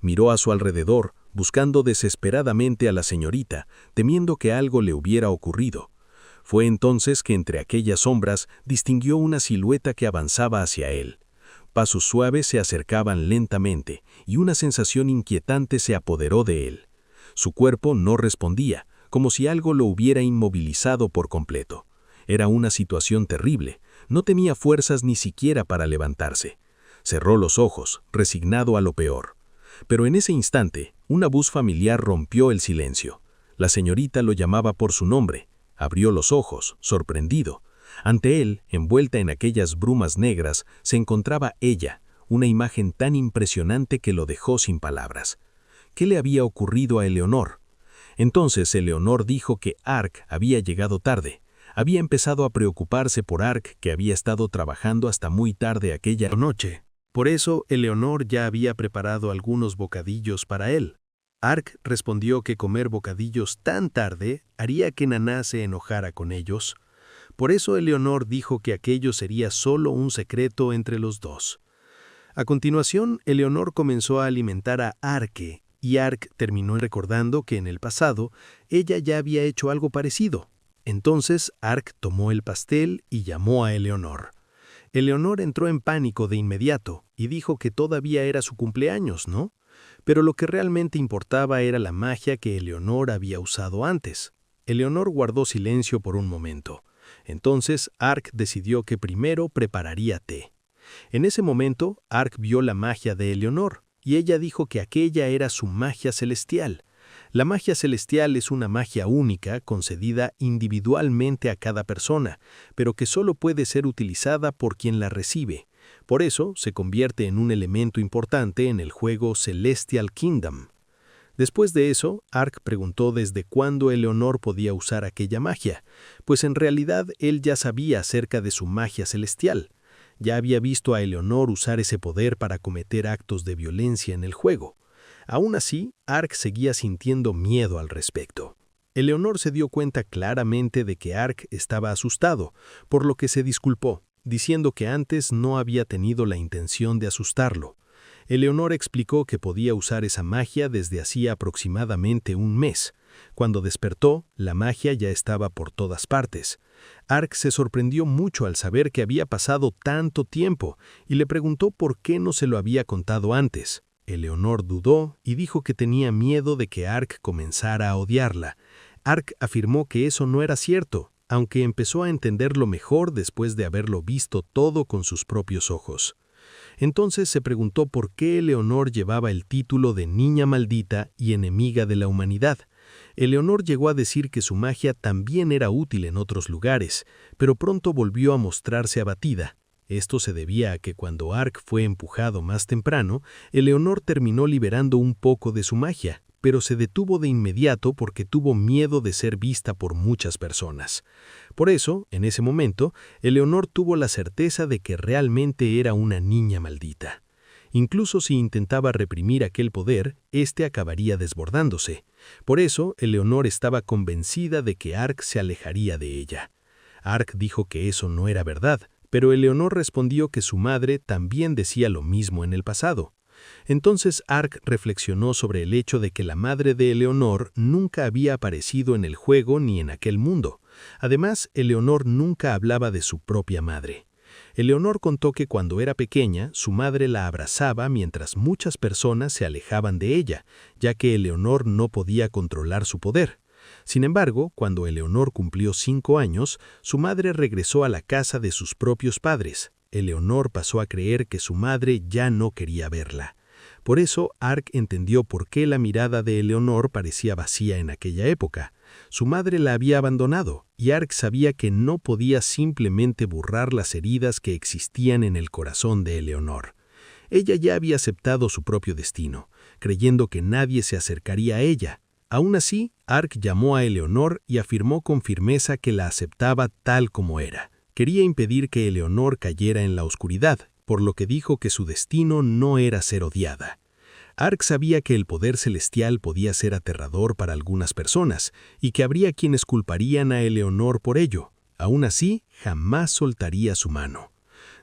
Miró a su alrededor, buscando desesperadamente a la señorita, temiendo que algo le hubiera ocurrido. Fue entonces que entre aquellas sombras distinguió una silueta que avanzaba hacia él. Pasos suaves se acercaban lentamente, y una sensación inquietante se apoderó de él. Su cuerpo no respondía, como si algo lo hubiera inmovilizado por completo. Era una situación terrible, no tenía fuerzas ni siquiera para levantarse. Cerró los ojos, resignado a lo peor. Pero en ese instante, una voz familiar rompió el silencio. La señorita lo llamaba por su nombre. Abrió los ojos, sorprendido. Ante él, envuelta en aquellas brumas negras, se encontraba ella, una imagen tan impresionante que lo dejó sin palabras. ¿Qué le había ocurrido a Eleonor? Entonces Eleonor dijo que Ark había llegado tarde. Había empezado a preocuparse por Ark, que había estado trabajando hasta muy tarde aquella noche. Por eso Eleonor ya había preparado algunos bocadillos para él. Ark respondió que comer bocadillos tan tarde haría que Naná se enojara con ellos. Por eso Eleonor dijo que aquello sería solo un secreto entre los dos. A continuación, Eleonor comenzó a alimentar a Arke, y Ark terminó recordando que en el pasado ella ya había hecho algo parecido. Entonces Ark tomó el pastel y llamó a Eleonor. Eleonor entró en pánico de inmediato y dijo que todavía era su cumpleaños, ¿no? Pero lo que realmente importaba era la magia que Eleonor había usado antes. Eleonor guardó silencio por un momento. Entonces Ark decidió que primero prepararía té. En ese momento, Ark vio la magia de Eleonor, y ella dijo que aquella era su magia celestial. La magia celestial es una magia única, concedida individualmente a cada persona, pero que solo puede ser utilizada por quien la recibe. Por eso, se convierte en un elemento importante en el juego Celestial Kingdom. Después de eso, Ark preguntó desde cuándo Eleonor podía usar aquella magia, pues en realidad él ya sabía acerca de su magia celestial. Ya había visto a Eleonor usar ese poder para cometer actos de violencia en el juego. Aún así, Ark seguía sintiendo miedo al respecto. Eleonor se dio cuenta claramente de que Ark estaba asustado, por lo que se disculpó, diciendo que antes no había tenido la intención de asustarlo. Eleonor explicó que podía usar esa magia desde hacía aproximadamente un mes. Cuando despertó, la magia ya estaba por todas partes. Ark se sorprendió mucho al saber que había pasado tanto tiempo y le preguntó por qué no se lo había contado antes. Eleonor dudó y dijo que tenía miedo de que Ark comenzara a odiarla. Ark afirmó que eso no era cierto, aunque empezó a entenderlo mejor después de haberlo visto todo con sus propios ojos. Entonces se preguntó por qué Eleonor llevaba el título de niña maldita y enemiga de la humanidad. Eleonor llegó a decir que su magia también era útil en otros lugares, pero pronto volvió a mostrarse abatida. Esto se debía a que cuando Ark fue empujado más temprano, Eleonor terminó liberando un poco de su magia, pero se detuvo de inmediato porque tuvo miedo de ser vista por muchas personas. Por eso, en ese momento, Eleonor tuvo la certeza de que realmente era una niña maldita. Incluso si intentaba reprimir aquel poder, este acabaría desbordándose. Por eso, Eleonor estaba convencida de que Ark se alejaría de ella. Ark dijo que eso no era verdad, pero Eleonor respondió que su madre también decía lo mismo en el pasado. Entonces Ark reflexionó sobre el hecho de que la madre de Eleonor nunca había aparecido en el juego ni en aquel mundo. Además, Eleonor nunca hablaba de su propia madre. Eleonor contó que cuando era pequeña, su madre la abrazaba mientras muchas personas se alejaban de ella, ya que Eleonor no podía controlar su poder. Sin embargo, cuando Eleonor cumplió 5 años, su madre regresó a la casa de sus propios padres. Eleonor pasó a creer que su madre ya no quería verla. Por eso, Ark entendió por qué la mirada de Eleonor parecía vacía en aquella época. Su madre la había abandonado, y Ark sabía que no podía simplemente borrar las heridas que existían en el corazón de Eleonor. Ella ya había aceptado su propio destino, creyendo que nadie se acercaría a ella. Aún así, Ark llamó a Eleonor y afirmó con firmeza que la aceptaba tal como era. Quería impedir que Eleonor cayera en la oscuridad, por lo que dijo que su destino no era ser odiada. Ark sabía que el poder celestial podía ser aterrador para algunas personas, y que habría quienes culparían a Eleonor por ello. Aún así, jamás soltaría su mano.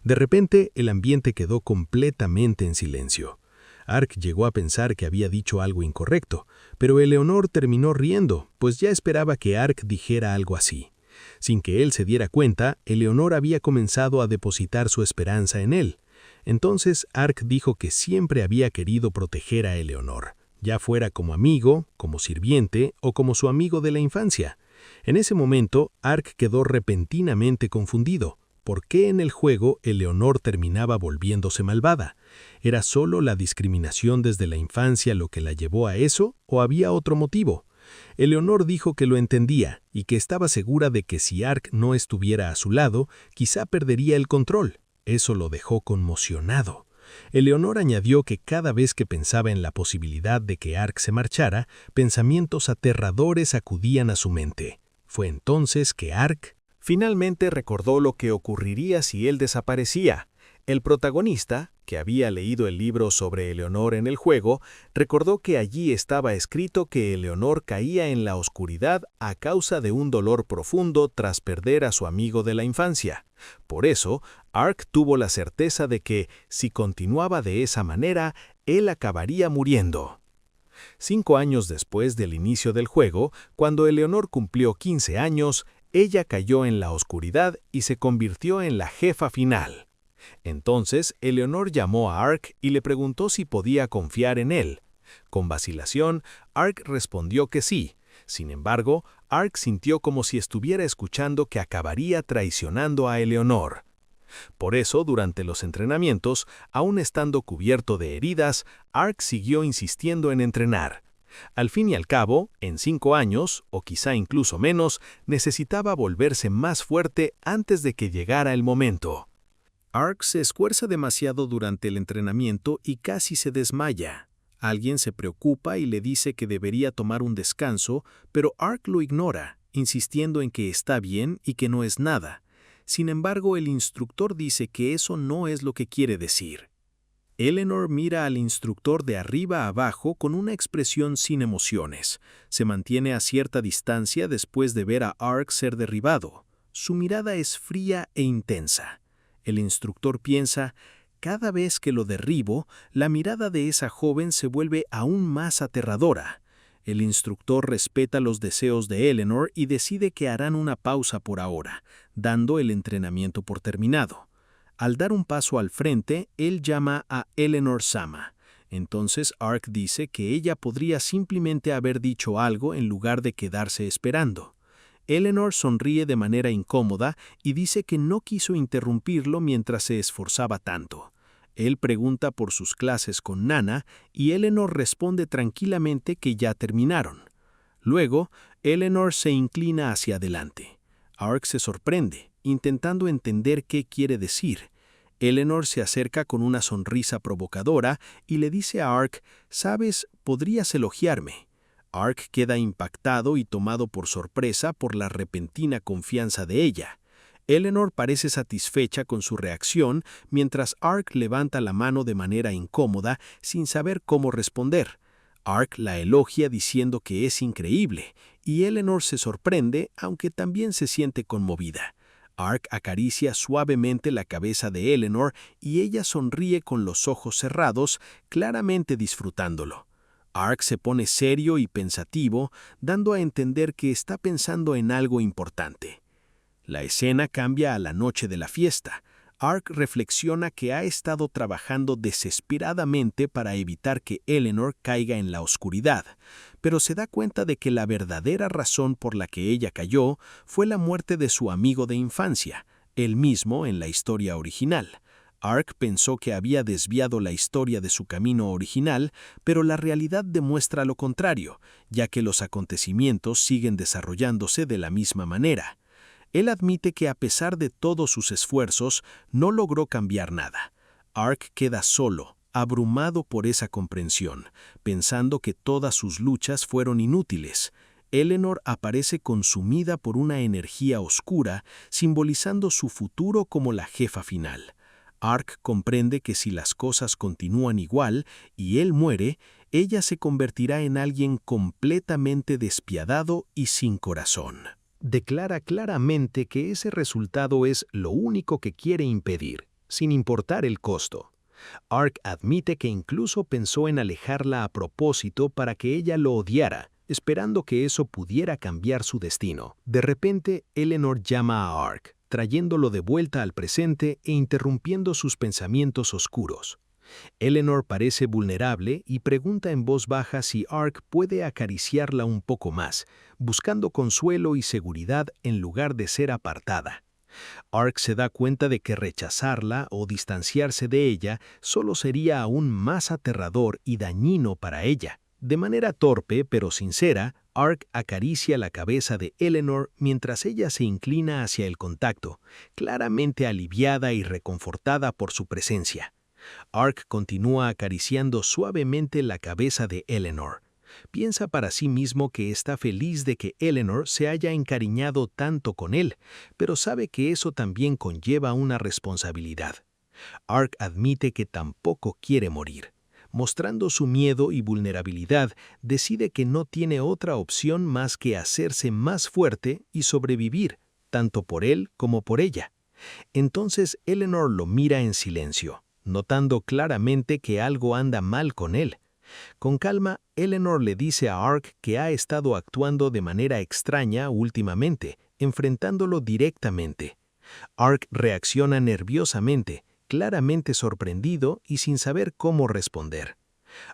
De repente, el ambiente quedó completamente en silencio. Ark llegó a pensar que había dicho algo incorrecto, pero Eleonor terminó riendo, pues ya esperaba que Ark dijera algo así. Sin que él se diera cuenta, Eleonor había comenzado a depositar su esperanza en él. Entonces Ark dijo que siempre había querido proteger a Eleonor, ya fuera como amigo, como sirviente o como su amigo de la infancia. En ese momento, Ark quedó repentinamente confundido. ¿Por qué en el juego Eleonor terminaba volviéndose malvada? ¿Era solo la discriminación desde la infancia lo que la llevó a eso o había otro motivo? Eleonor dijo que lo entendía y que estaba segura de que si Ark no estuviera a su lado, quizá perdería el control. Eso lo dejó conmocionado. Eleonor añadió que cada vez que pensaba en la posibilidad de que Ark se marchara, pensamientos aterradores acudían a su mente. Fue entonces que Ark finalmente recordó lo que ocurriría si él desaparecía. El protagonista, que había leído el libro sobre Eleonor en el juego, recordó que allí estaba escrito que Eleonor caía en la oscuridad a causa de un dolor profundo tras perder a su amigo de la infancia. Por eso, Ark tuvo la certeza de que, si continuaba de esa manera, él acabaría muriendo. 5 años después del inicio del juego, cuando Eleonor cumplió 15 años, ella cayó en la oscuridad y se convirtió en la jefa final. Entonces, Eleonor llamó a Ark y le preguntó si podía confiar en él. Con vacilación, Ark respondió que sí. Sin embargo, Ark sintió como si estuviera escuchando que acabaría traicionando a Eleonor. Por eso, durante los entrenamientos, aún estando cubierto de heridas, Ark siguió insistiendo en entrenar. Al fin y al cabo, en 5 años, o quizá incluso menos, necesitaba volverse más fuerte antes de que llegara el momento. Ark se esfuerza demasiado durante el entrenamiento y casi se desmaya. Alguien se preocupa y le dice que debería tomar un descanso, pero Ark lo ignora, insistiendo en que está bien y que no es nada. Sin embargo, el instructor dice que eso no es lo que quiere decir. Eleanor mira al instructor de arriba a abajo con una expresión sin emociones. Se mantiene a cierta distancia después de ver a Ark ser derribado. Su mirada es fría e intensa. El instructor piensa, cada vez que lo derribo, la mirada de esa joven se vuelve aún más aterradora. El instructor respeta los deseos de Eleanor y decide que harán una pausa por ahora, dando el entrenamiento por terminado. Al dar un paso al frente, él llama a Eleanor Sama. Entonces Ark dice que ella podría simplemente haber dicho algo en lugar de quedarse esperando. Eleanor sonríe de manera incómoda y dice que no quiso interrumpirlo mientras se esforzaba tanto. Él pregunta por sus clases con Nana y Eleanor responde tranquilamente que ya terminaron. Luego, Eleanor se inclina hacia adelante. Ark se sorprende, intentando entender qué quiere decir. Eleanor se acerca con una sonrisa provocadora y le dice a Ark, «¿Sabes, podrías elogiarme». Ark queda impactado y tomado por sorpresa por la repentina confianza de ella. Eleanor parece satisfecha con su reacción, mientras Ark levanta la mano de manera incómoda, sin saber cómo responder. Ark la elogia diciendo que es increíble, y Eleanor se sorprende, aunque también se siente conmovida. Ark acaricia suavemente la cabeza de Eleanor y ella sonríe con los ojos cerrados, claramente disfrutándolo. Ark se pone serio y pensativo, dando a entender que está pensando en algo importante. La escena cambia a la noche de la fiesta. Ark reflexiona que ha estado trabajando desesperadamente para evitar que Eleanor caiga en la oscuridad, pero se da cuenta de que la verdadera razón por la que ella cayó fue la muerte de su amigo de infancia, él mismo en la historia original. Ark pensó que había desviado la historia de su camino original, pero la realidad demuestra lo contrario, ya que los acontecimientos siguen desarrollándose de la misma manera. Él admite que a pesar de todos sus esfuerzos, no logró cambiar nada. Ark queda solo, abrumado por esa comprensión, pensando que todas sus luchas fueron inútiles. Eleanor aparece consumida por una energía oscura, simbolizando su futuro como la jefa final. Ark comprende que si las cosas continúan igual y él muere, ella se convertirá en alguien completamente despiadado y sin corazón. Declara claramente que ese resultado es lo único que quiere impedir, sin importar el costo. Ark admite que incluso pensó en alejarla a propósito para que ella lo odiara, esperando que eso pudiera cambiar su destino. De repente, Eleanor llama a Ark, trayéndolo de vuelta al presente e interrumpiendo sus pensamientos oscuros. Eleanor parece vulnerable y pregunta en voz baja si Ark puede acariciarla un poco más, buscando consuelo y seguridad en lugar de ser apartada. Ark se da cuenta de que rechazarla o distanciarse de ella solo sería aún más aterrador y dañino para ella. De manera torpe pero sincera, Ark acaricia la cabeza de Eleanor mientras ella se inclina hacia el contacto, claramente aliviada y reconfortada por su presencia. Ark continúa acariciando suavemente la cabeza de Eleanor. Piensa para sí mismo que está feliz de que Eleanor se haya encariñado tanto con él, pero sabe que eso también conlleva una responsabilidad. Ark admite que tampoco quiere morir. Mostrando su miedo y vulnerabilidad, decide que no tiene otra opción más que hacerse más fuerte y sobrevivir, tanto por él como por ella. Entonces Eleanor lo mira en silencio, notando claramente que algo anda mal con él. Con calma, Eleanor le dice a Ark que ha estado actuando de manera extraña últimamente, enfrentándolo directamente. Ark reacciona nerviosamente, claramente sorprendido y sin saber cómo responder.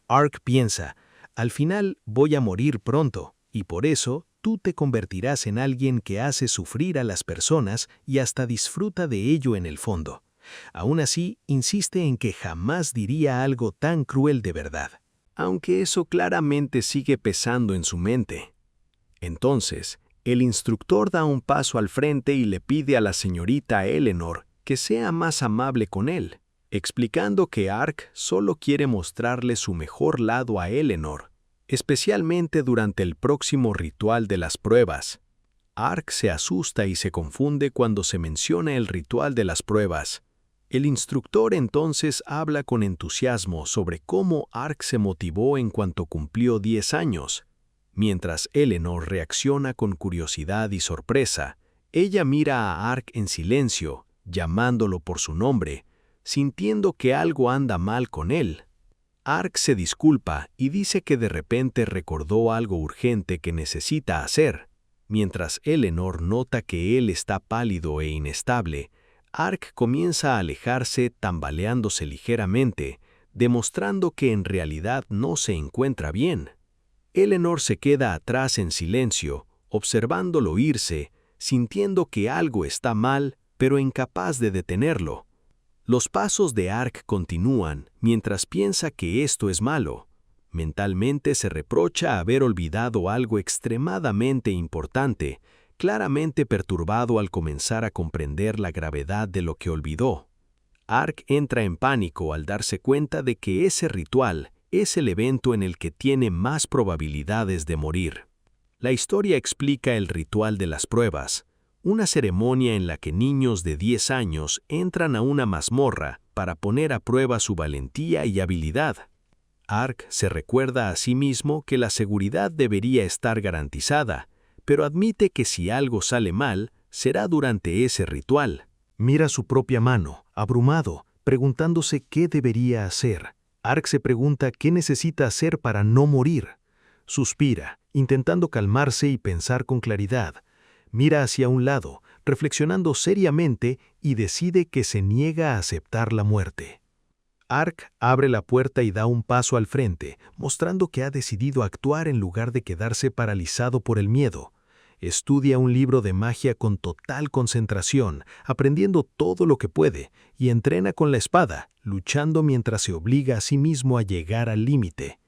Ark piensa, al final voy a morir pronto, y por eso tú te convertirás en alguien que hace sufrir a las personas y hasta disfruta de ello en el fondo. Aún así, insiste en que jamás diría algo tan cruel de verdad, aunque eso claramente sigue pesando en su mente. Entonces, el instructor da un paso al frente y le pide a la señorita Eleanor que sea más amable con él, explicando que Ark solo quiere mostrarle su mejor lado a Eleanor, especialmente durante el próximo ritual de las pruebas. Ark se asusta y se confunde cuando se menciona el ritual de las pruebas. El instructor entonces habla con entusiasmo sobre cómo Ark se motivó en cuanto cumplió 10 años. Mientras Eleanor reacciona con curiosidad y sorpresa, ella mira a Ark en silencio, llamándolo por su nombre, sintiendo que algo anda mal con él. Ark se disculpa y dice que de repente recordó algo urgente que necesita hacer. Mientras Eleanor nota que él está pálido e inestable, Ark comienza a alejarse tambaleándose ligeramente, demostrando que en realidad no se encuentra bien. Eleanor se queda atrás en silencio, observándolo irse, sintiendo que algo está mal, pero incapaz de detenerlo. Los pasos de Ark continúan mientras piensa que esto es malo. Mentalmente se reprocha haber olvidado algo extremadamente importante, claramente perturbado al comenzar a comprender la gravedad de lo que olvidó. Ark entra en pánico al darse cuenta de que ese ritual es el evento en el que tiene más probabilidades de morir. La historia explica el ritual de las pruebas, una ceremonia en la que niños de 10 años entran a una mazmorra para poner a prueba su valentía y habilidad. Ark se recuerda a sí mismo que la seguridad debería estar garantizada, pero admite que si algo sale mal, será durante ese ritual. Mira su propia mano, abrumado, preguntándose qué debería hacer. Ark se pregunta qué necesita hacer para no morir. Suspira, intentando calmarse y pensar con claridad. Mira hacia un lado, reflexionando seriamente y decide que se niega a aceptar la muerte. Ark abre la puerta y da un paso al frente, mostrando que ha decidido actuar en lugar de quedarse paralizado por el miedo. Estudia un libro de magia con total concentración, aprendiendo todo lo que puede, y entrena con la espada, luchando mientras se obliga a sí mismo a llegar al límite.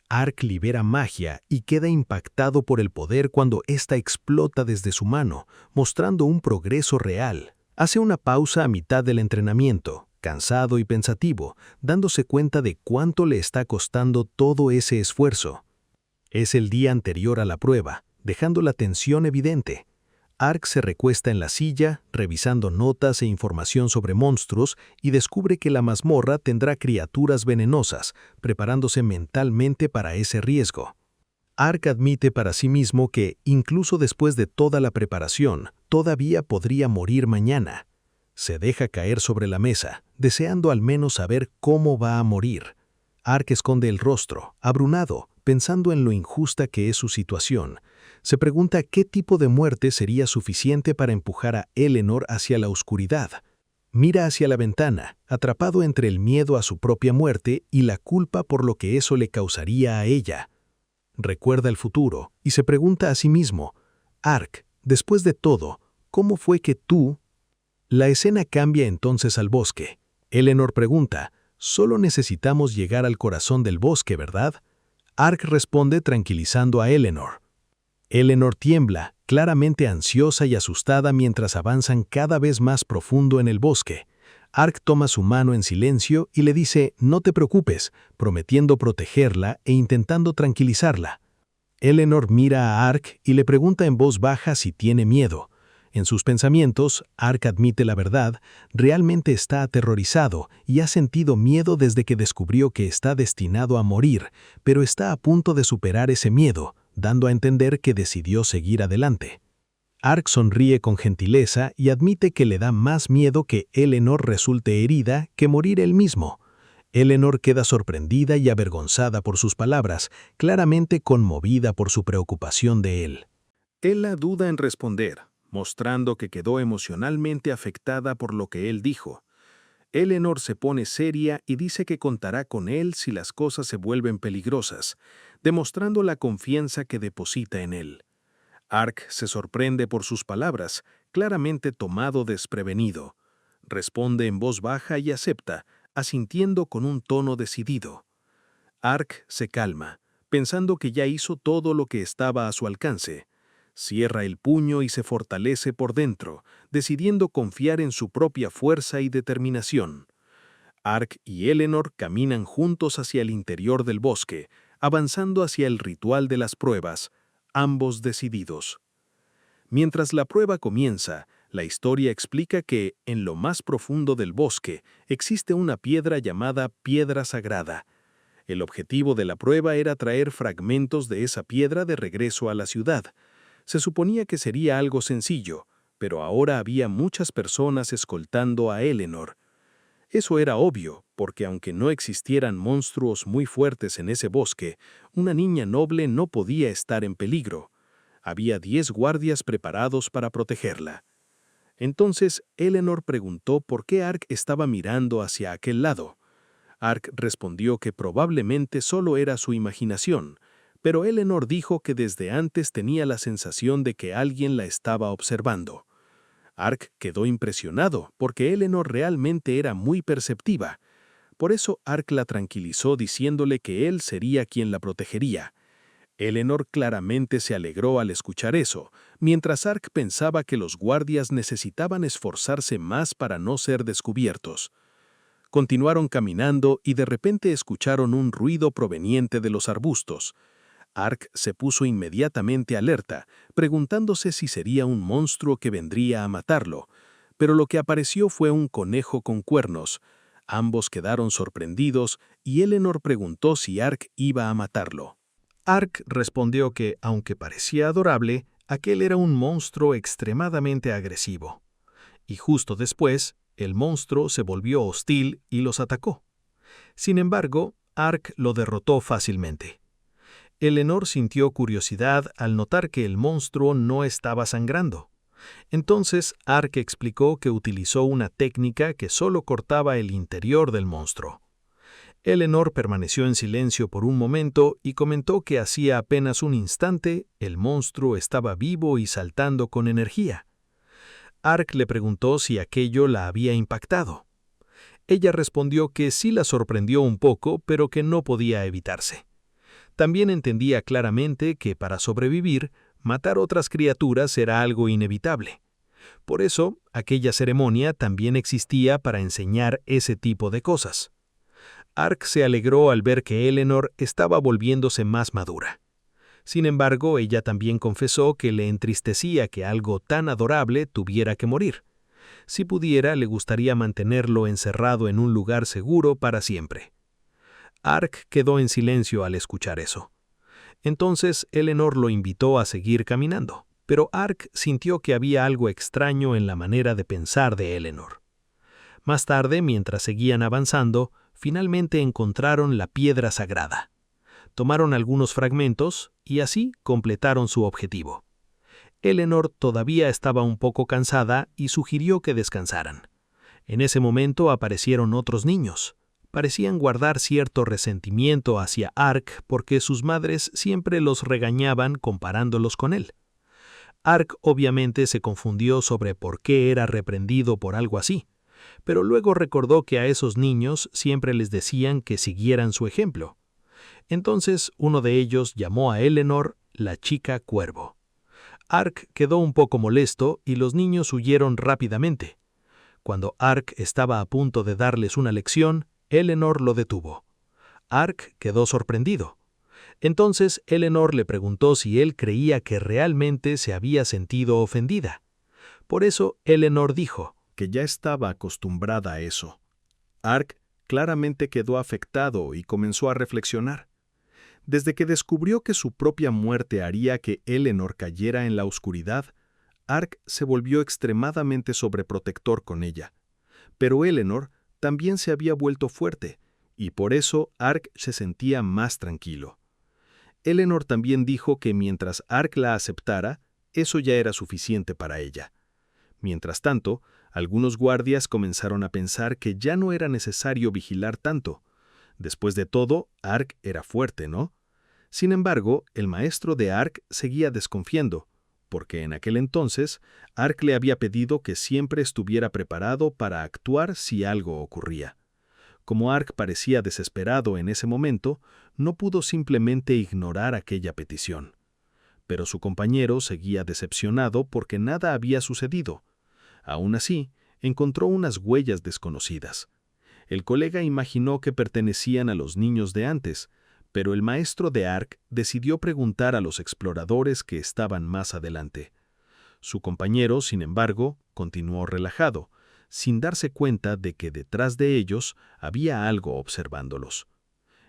Ark libera magia y queda impactado por el poder cuando ésta explota desde su mano, mostrando un progreso real. Hace una pausa a mitad del entrenamiento, cansado y pensativo, dándose cuenta de cuánto le está costando todo ese esfuerzo. Es el día anterior a la prueba, dejando la tensión evidente. Ark se recuesta en la silla, revisando notas e información sobre monstruos, y descubre que la mazmorra tendrá criaturas venenosas, preparándose mentalmente para ese riesgo. Ark admite para sí mismo que, incluso después de toda la preparación, todavía podría morir mañana. Se deja caer sobre la mesa, deseando al menos saber cómo va a morir. Ark esconde el rostro, abrumado, pensando en lo injusta que es su situación. Se pregunta qué tipo de muerte sería suficiente para empujar a Eleanor hacia la oscuridad. Mira hacia la ventana, atrapado entre el miedo a su propia muerte y la culpa por lo que eso le causaría a ella. Recuerda el futuro y se pregunta a sí mismo, Ark, después de todo, ¿cómo fue que tú? La escena cambia entonces al bosque. Eleanor pregunta, «Solo necesitamos llegar al corazón del bosque, ¿verdad?» Ark responde tranquilizando a Eleanor. Eleanor tiembla, claramente ansiosa y asustada mientras avanzan cada vez más profundo en el bosque. Ark toma su mano en silencio y le dice, «No te preocupes», prometiendo protegerla e intentando tranquilizarla. Eleanor mira a Ark y le pregunta en voz baja si tiene miedo. En sus pensamientos, Ark admite la verdad, realmente está aterrorizado y ha sentido miedo desde que descubrió que está destinado a morir, pero está a punto de superar ese miedo, dando a entender que decidió seguir adelante. Ark sonríe con gentileza y admite que le da más miedo que Eleanor resulte herida que morir él mismo. Eleanor queda sorprendida y avergonzada por sus palabras, claramente conmovida por su preocupación de él. Ella duda en responder, mostrando que quedó emocionalmente afectada por lo que él dijo. Eleanor se pone seria y dice que contará con él si las cosas se vuelven peligrosas, demostrando la confianza que deposita en él. Ark se sorprende por sus palabras, claramente tomado desprevenido. Responde en voz baja y acepta, asintiendo con un tono decidido. Ark se calma, pensando que ya hizo todo lo que estaba a su alcance. Cierra el puño y se fortalece por dentro, decidiendo confiar en su propia fuerza y determinación. Ark y Eleanor caminan juntos hacia el interior del bosque, avanzando hacia el ritual de las pruebas, ambos decididos. Mientras la prueba comienza, la historia explica que, en lo más profundo del bosque, existe una piedra llamada Piedra Sagrada. El objetivo de la prueba era traer fragmentos de esa piedra de regreso a la ciudad. Se suponía que sería algo sencillo, pero ahora había muchas personas escoltando a Eleanor. Eso era obvio, porque aunque no existieran monstruos muy fuertes en ese bosque, una niña noble no podía estar en peligro. Había 10 guardias preparados para protegerla. Entonces, Eleanor preguntó por qué Ark estaba mirando hacia aquel lado. Ark respondió que probablemente solo era su imaginación, pero Eleanor dijo que desde antes tenía la sensación de que alguien la estaba observando. Ark quedó impresionado porque Eleanor realmente era muy perceptiva. Por eso Ark la tranquilizó diciéndole que él sería quien la protegería. Eleanor claramente se alegró al escuchar eso, mientras Ark pensaba que los guardias necesitaban esforzarse más para no ser descubiertos. Continuaron caminando y de repente escucharon un ruido proveniente de los arbustos. Ark se puso inmediatamente alerta, preguntándose si sería un monstruo que vendría a matarlo, pero lo que apareció fue un conejo con cuernos. Ambos quedaron sorprendidos y Eleanor preguntó si Ark iba a matarlo. Ark respondió que, aunque parecía adorable, aquel era un monstruo extremadamente agresivo. Y justo después, el monstruo se volvió hostil y los atacó. Sin embargo, Ark lo derrotó fácilmente. Eleanor sintió curiosidad al notar que el monstruo no estaba sangrando. Entonces, Ark explicó que utilizó una técnica que solo cortaba el interior del monstruo. Eleanor permaneció en silencio por un momento y comentó que hacía apenas un instante el monstruo estaba vivo y saltando con energía. Ark le preguntó si aquello la había impactado. Ella respondió que sí la sorprendió un poco, pero que no podía evitarse. También entendía claramente que para sobrevivir, matar otras criaturas era algo inevitable. Por eso, aquella ceremonia también existía para enseñar ese tipo de cosas. Ark se alegró al ver que Eleanor estaba volviéndose más madura. Sin embargo, ella también confesó que le entristecía que algo tan adorable tuviera que morir. Si pudiera, le gustaría mantenerlo encerrado en un lugar seguro para siempre. Ark quedó en silencio al escuchar eso. Entonces, Eleanor lo invitó a seguir caminando, pero Ark sintió que había algo extraño en la manera de pensar de Eleanor. Más tarde, mientras seguían avanzando, finalmente encontraron la piedra sagrada. Tomaron algunos fragmentos y así completaron su objetivo. Eleanor todavía estaba un poco cansada y sugirió que descansaran. En ese momento aparecieron otros niños. Parecían guardar cierto resentimiento hacia Ark porque sus madres siempre los regañaban comparándolos con él. Ark obviamente se confundió sobre por qué era reprendido por algo así, pero luego recordó que a esos niños siempre les decían que siguieran su ejemplo. Entonces uno de ellos llamó a Eleanor la chica cuervo. Ark quedó un poco molesto y los niños huyeron rápidamente. Cuando Ark estaba a punto de darles una lección, Eleanor lo detuvo. Ark quedó sorprendido. Entonces Eleanor le preguntó si él creía que realmente se había sentido ofendida. Por eso Eleanor dijo que ya estaba acostumbrada a eso. Ark claramente quedó afectado y comenzó a reflexionar. Desde que descubrió que su propia muerte haría que Eleanor cayera en la oscuridad, Ark se volvió extremadamente sobreprotector con ella. Pero Eleanor también se había vuelto fuerte, y por eso Ark se sentía más tranquilo. Eleanor también dijo que mientras Ark la aceptara, eso ya era suficiente para ella. Mientras tanto, algunos guardias comenzaron a pensar que ya no era necesario vigilar tanto. Después de todo, Ark era fuerte, ¿no? Sin embargo, el maestro de Ark seguía desconfiando, porque en aquel entonces, Ark le había pedido que siempre estuviera preparado para actuar si algo ocurría. Como Ark parecía desesperado en ese momento, no pudo simplemente ignorar aquella petición. Pero su compañero seguía decepcionado porque nada había sucedido. Aún así, encontró unas huellas desconocidas. El colega imaginó que pertenecían a los niños de antes, pero el maestro de Ark decidió preguntar a los exploradores que estaban más adelante. Su compañero, sin embargo, continuó relajado, sin darse cuenta de que detrás de ellos había algo observándolos.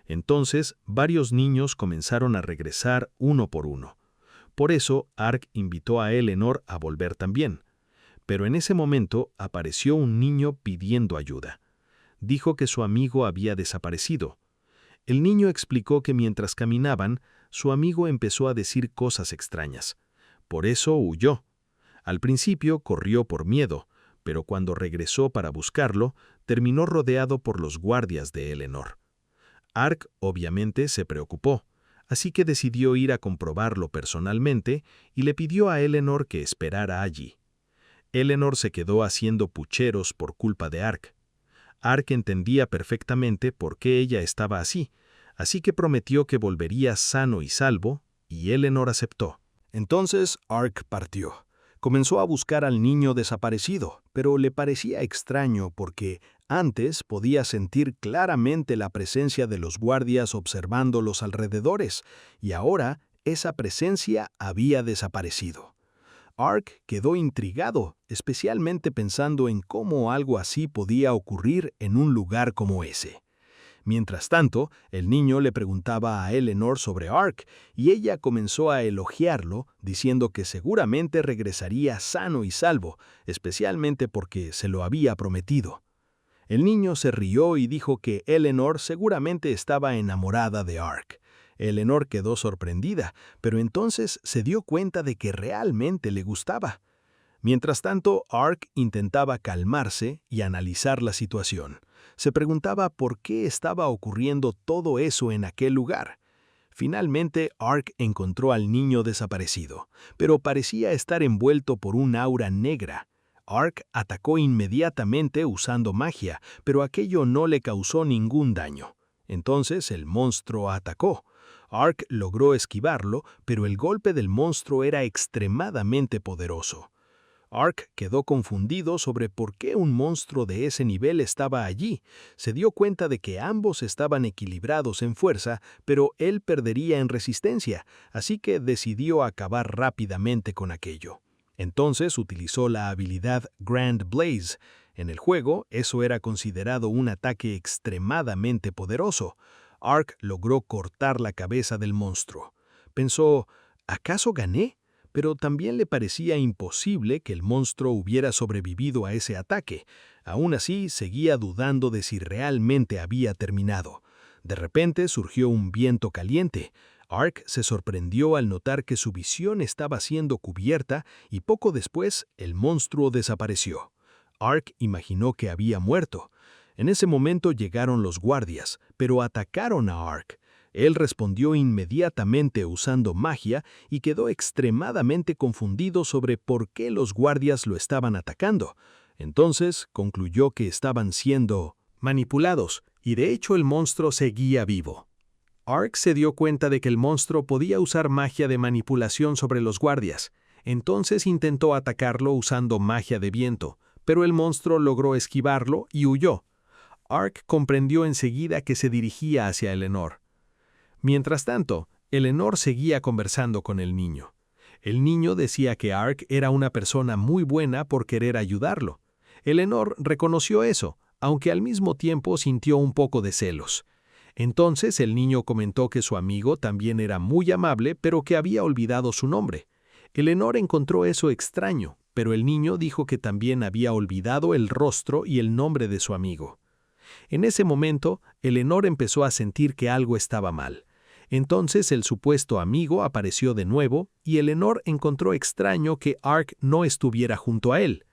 Entonces, varios niños comenzaron a regresar uno por uno. Por eso, Ark invitó a Eleanor a volver también. Pero en ese momento apareció un niño pidiendo ayuda. Dijo que su amigo había desaparecido. El niño explicó que mientras caminaban, su amigo empezó a decir cosas extrañas. Por eso huyó. Al principio corrió por miedo, pero cuando regresó para buscarlo, terminó rodeado por los guardias de Eleanor. Ark obviamente se preocupó, así que decidió ir a comprobarlo personalmente y le pidió a Eleanor que esperara allí. Eleanor se quedó haciendo pucheros por culpa de Ark. Ark entendía perfectamente por qué ella estaba así que prometió que volvería sano y salvo, y Eleanor aceptó. Entonces Ark partió. Comenzó a buscar al niño desaparecido, pero le parecía extraño porque antes podía sentir claramente la presencia de los guardias observando los alrededores, y ahora esa presencia había desaparecido. Ark quedó intrigado, especialmente pensando en cómo algo así podía ocurrir en un lugar como ese. Mientras tanto, el niño le preguntaba a Eleanor sobre Ark y ella comenzó a elogiarlo, diciendo que seguramente regresaría sano y salvo, especialmente porque se lo había prometido. El niño se rió y dijo que Eleanor seguramente estaba enamorada de Ark. Eleanor quedó sorprendida, pero entonces se dio cuenta de que realmente le gustaba. Mientras tanto, Ark intentaba calmarse y analizar la situación. Se preguntaba por qué estaba ocurriendo todo eso en aquel lugar. Finalmente, Ark encontró al niño desaparecido, pero parecía estar envuelto por un aura negra. Ark atacó inmediatamente usando magia, pero aquello no le causó ningún daño. Entonces el monstruo atacó. Ark logró esquivarlo, pero el golpe del monstruo era extremadamente poderoso. Ark quedó confundido sobre por qué un monstruo de ese nivel estaba allí. Se dio cuenta de que ambos estaban equilibrados en fuerza, pero él perdería en resistencia, así que decidió acabar rápidamente con aquello. Entonces utilizó la habilidad Grand Blaze. En el juego, eso era considerado un ataque extremadamente poderoso. Ark logró cortar la cabeza del monstruo. Pensó, ¿acaso gané? Pero también le parecía imposible que el monstruo hubiera sobrevivido a ese ataque. Aún así, seguía dudando de si realmente había terminado. De repente surgió un viento caliente. Ark se sorprendió al notar que su visión estaba siendo cubierta y poco después el monstruo desapareció. Ark imaginó que había muerto. En ese momento llegaron los guardias, pero atacaron a Ark. Él respondió inmediatamente usando magia y quedó extremadamente confundido sobre por qué los guardias lo estaban atacando. Entonces concluyó que estaban siendo manipulados, y de hecho el monstruo seguía vivo. Ark se dio cuenta de que el monstruo podía usar magia de manipulación sobre los guardias. Entonces intentó atacarlo usando magia de viento, pero el monstruo logró esquivarlo y huyó. Ark comprendió enseguida que se dirigía hacia Eleanor. Mientras tanto, Eleanor seguía conversando con el niño. El niño decía que Ark era una persona muy buena por querer ayudarlo. Eleanor reconoció eso, aunque al mismo tiempo sintió un poco de celos. Entonces el niño comentó que su amigo también era muy amable, pero que había olvidado su nombre. Eleanor encontró eso extraño, pero el niño dijo que también había olvidado el rostro y el nombre de su amigo. En ese momento, Eleanor empezó a sentir que algo estaba mal. Entonces el supuesto amigo apareció de nuevo y Eleanor encontró extraño que Ark no estuviera junto a él.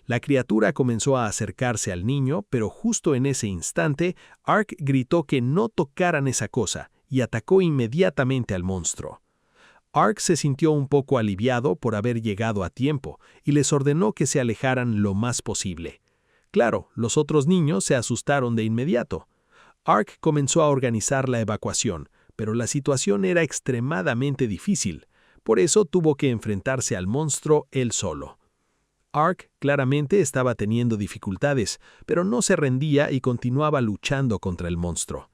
La criatura comenzó a acercarse al niño, pero justo en ese instante, Ark gritó que no tocaran esa cosa y atacó inmediatamente al monstruo. Ark se sintió un poco aliviado por haber llegado a tiempo y les ordenó que se alejaran lo más posible. Claro, los otros niños se asustaron de inmediato. Ark comenzó a organizar la evacuación, pero la situación era extremadamente difícil. Por eso tuvo que enfrentarse al monstruo él solo. Ark claramente estaba teniendo dificultades, pero no se rendía y continuaba luchando contra el monstruo.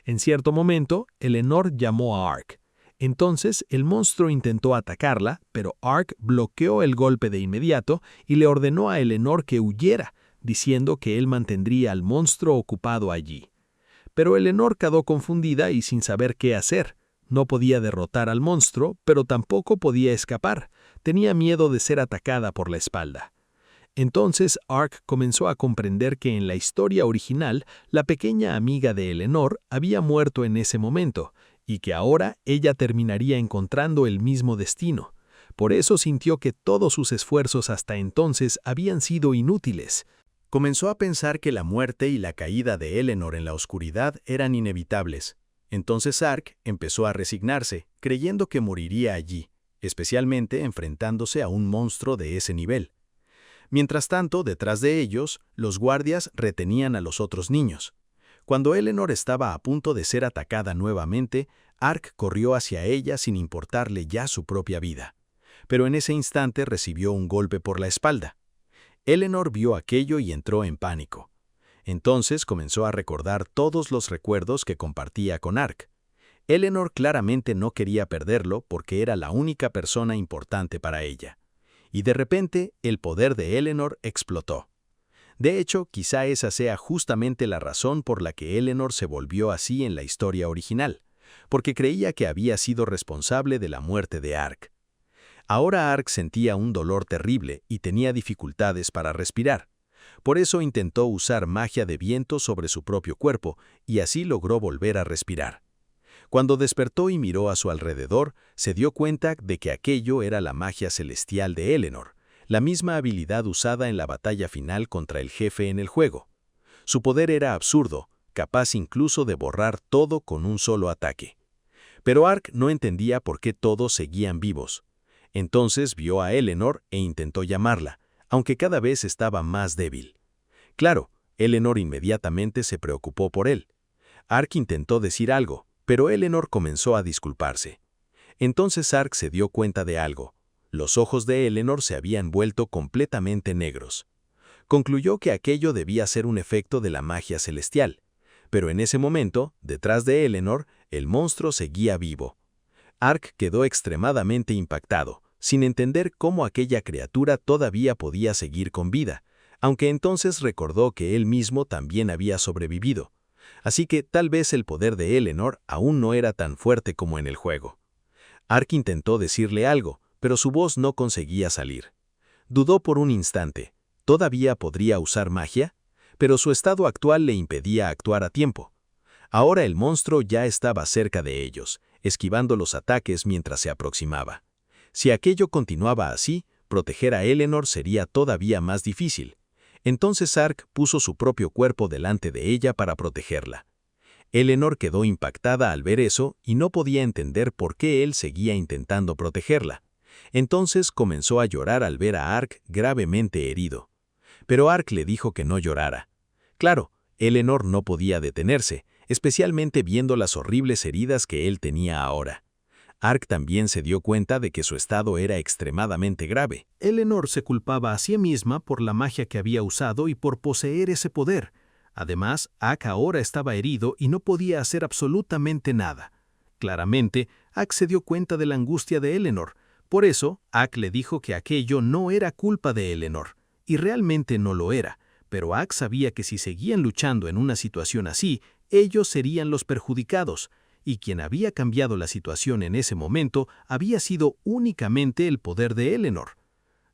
En cierto momento, Eleanor llamó a Ark. Entonces, el monstruo intentó atacarla, pero Ark bloqueó el golpe de inmediato y le ordenó a Eleanor que huyera, diciendo que él mantendría al monstruo ocupado allí. Pero Eleanor quedó confundida y sin saber qué hacer. No podía derrotar al monstruo, pero tampoco podía escapar. Tenía miedo de ser atacada por la espalda. Entonces Ark comenzó a comprender que en la historia original, la pequeña amiga de Eleanor había muerto en ese momento, y que ahora ella terminaría encontrando el mismo destino. Por eso sintió que todos sus esfuerzos hasta entonces habían sido inútiles. Comenzó a pensar que la muerte y la caída de Eleanor en la oscuridad eran inevitables. Entonces Ark empezó a resignarse, creyendo que moriría allí, especialmente enfrentándose a un monstruo de ese nivel. Mientras tanto, detrás de ellos, los guardias retenían a los otros niños. Cuando Eleanor estaba a punto de ser atacada nuevamente, Ark corrió hacia ella sin importarle ya su propia vida. Pero en ese instante recibió un golpe por la espalda. Eleanor vio aquello y entró en pánico. Entonces comenzó a recordar todos los recuerdos que compartía con Ark. Eleanor claramente no quería perderlo porque era la única persona importante para ella. Y de repente, el poder de Eleanor explotó. De hecho, quizá esa sea justamente la razón por la que Eleanor se volvió así en la historia original, porque creía que había sido responsable de la muerte de Ark. Ahora Ark sentía un dolor terrible y tenía dificultades para respirar. Por eso intentó usar magia de viento sobre su propio cuerpo y así logró volver a respirar. Cuando despertó y miró a su alrededor, se dio cuenta de que aquello era la magia celestial de Eleanor, la misma habilidad usada en la batalla final contra el jefe en el juego. Su poder era absurdo, capaz incluso de borrar todo con un solo ataque. Pero Ark no entendía por qué todos seguían vivos. Entonces vio a Eleanor e intentó llamarla, aunque cada vez estaba más débil. Claro, Eleanor inmediatamente se preocupó por él. Ark intentó decir algo, pero Eleanor comenzó a disculparse. Entonces Ark se dio cuenta de algo. Los ojos de Eleanor se habían vuelto completamente negros. Concluyó que aquello debía ser un efecto de la magia celestial. Pero en ese momento, detrás de Eleanor, el monstruo seguía vivo. Ark quedó extremadamente impactado, sin entender cómo aquella criatura todavía podía seguir con vida, aunque entonces recordó que él mismo también había sobrevivido. Así que tal vez el poder de Eleanor aún no era tan fuerte como en el juego. Ark intentó decirle algo, pero su voz no conseguía salir. Dudó por un instante. ¿Todavía podría usar magia? Pero su estado actual le impedía actuar a tiempo. Ahora el monstruo ya estaba cerca de ellos, esquivando los ataques mientras se aproximaba. Si aquello continuaba así, proteger a Eleanor sería todavía más difícil. Entonces Ark puso su propio cuerpo delante de ella para protegerla. Eleanor quedó impactada al ver eso y no podía entender por qué él seguía intentando protegerla. Entonces comenzó a llorar al ver a Ark gravemente herido. Pero Ark le dijo que no llorara. Claro, Eleanor no podía detenerse, especialmente viendo las horribles heridas que él tenía ahora. Ark también se dio cuenta de que su estado era extremadamente grave. Eleanor se culpaba a sí misma por la magia que había usado y por poseer ese poder. Además, Ark ahora estaba herido y no podía hacer absolutamente nada. Claramente, Ark se dio cuenta de la angustia de Eleanor. Por eso, Ark le dijo que aquello no era culpa de Eleanor, y realmente no lo era. Pero Ark sabía que si seguían luchando en una situación así, ellos serían los perjudicados, y quien había cambiado la situación en ese momento había sido únicamente el poder de Eleanor.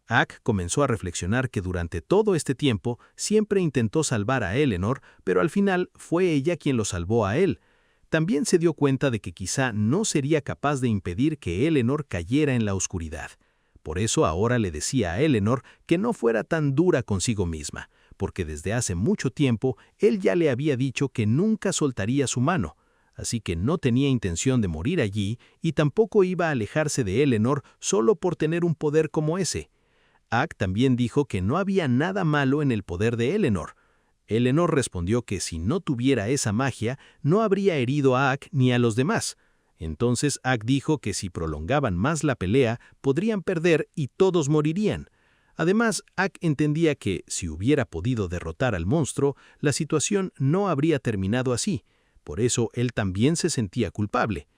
Ark comenzó a reflexionar que durante todo este tiempo siempre intentó salvar a Eleanor, pero al final fue ella quien lo salvó a él. También se dio cuenta de que quizá no sería capaz de impedir que Eleanor cayera en la oscuridad. Por eso ahora le decía a Eleanor que no fuera tan dura consigo misma, porque desde hace mucho tiempo él ya le había dicho que nunca soltaría su mano, así que no tenía intención de morir allí y tampoco iba a alejarse de Eleanor solo por tener un poder como ese. Ark también dijo que no había nada malo en el poder de Eleanor. Eleanor respondió que si no tuviera esa magia, no habría herido a Ark ni a los demás. Entonces Ark dijo que si prolongaban más la pelea, podrían perder y todos morirían. Además, Ark entendía que, si hubiera podido derrotar al monstruo, la situación no habría terminado así. Por eso él también se sentía culpable.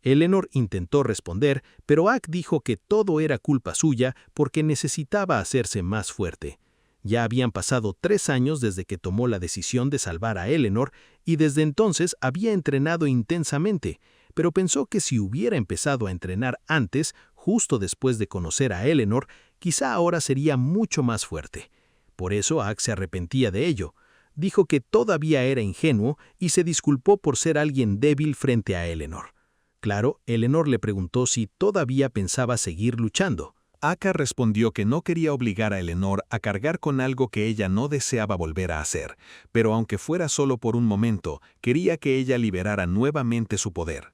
Eleanor intentó responder, pero Ark dijo que todo era culpa suya porque necesitaba hacerse más fuerte. Ya habían pasado 3 años desde que tomó la decisión de salvar a Eleanor y desde entonces había entrenado intensamente, pero pensó que si hubiera empezado a entrenar antes, justo después de conocer a Eleanor, quizá ahora sería mucho más fuerte. Por eso Ark se arrepentía de ello. Dijo que todavía era ingenuo y se disculpó por ser alguien débil frente a Eleanor. Claro, Eleanor le preguntó si todavía pensaba seguir luchando. Aka respondió que no quería obligar a Eleanor a cargar con algo que ella no deseaba volver a hacer, pero aunque fuera solo por un momento, quería que ella liberara nuevamente su poder.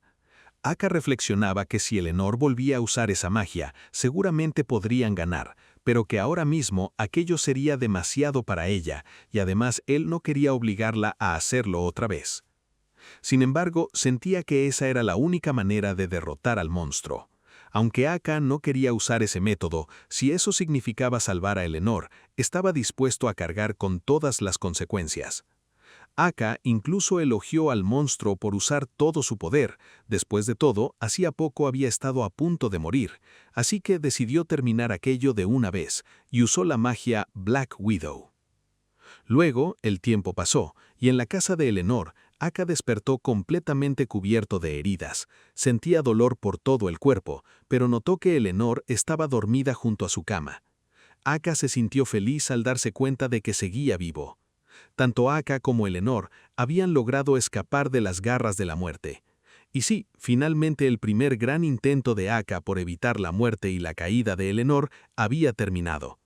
Aka reflexionaba que si Eleanor volvía a usar esa magia, seguramente podrían ganar, pero que ahora mismo aquello sería demasiado para ella, y además él no quería obligarla a hacerlo otra vez. Sin embargo, sentía que esa era la única manera de derrotar al monstruo. Aunque Akka no quería usar ese método, si eso significaba salvar a Eleanor, estaba dispuesto a cargar con todas las consecuencias. Akka incluso elogió al monstruo por usar todo su poder. Después de todo, hacía poco había estado a punto de morir, así que decidió terminar aquello de una vez, y usó la magia Black Widow. Luego, el tiempo pasó, y en la casa de Eleanor, Akka despertó completamente cubierto de heridas. Sentía dolor por todo el cuerpo, pero notó que Eleanor estaba dormida junto a su cama. Akka se sintió feliz al darse cuenta de que seguía vivo. Tanto Akka como Eleanor habían logrado escapar de las garras de la muerte. Y sí, finalmente el primer gran intento de Akka por evitar la muerte y la caída de Eleanor había terminado.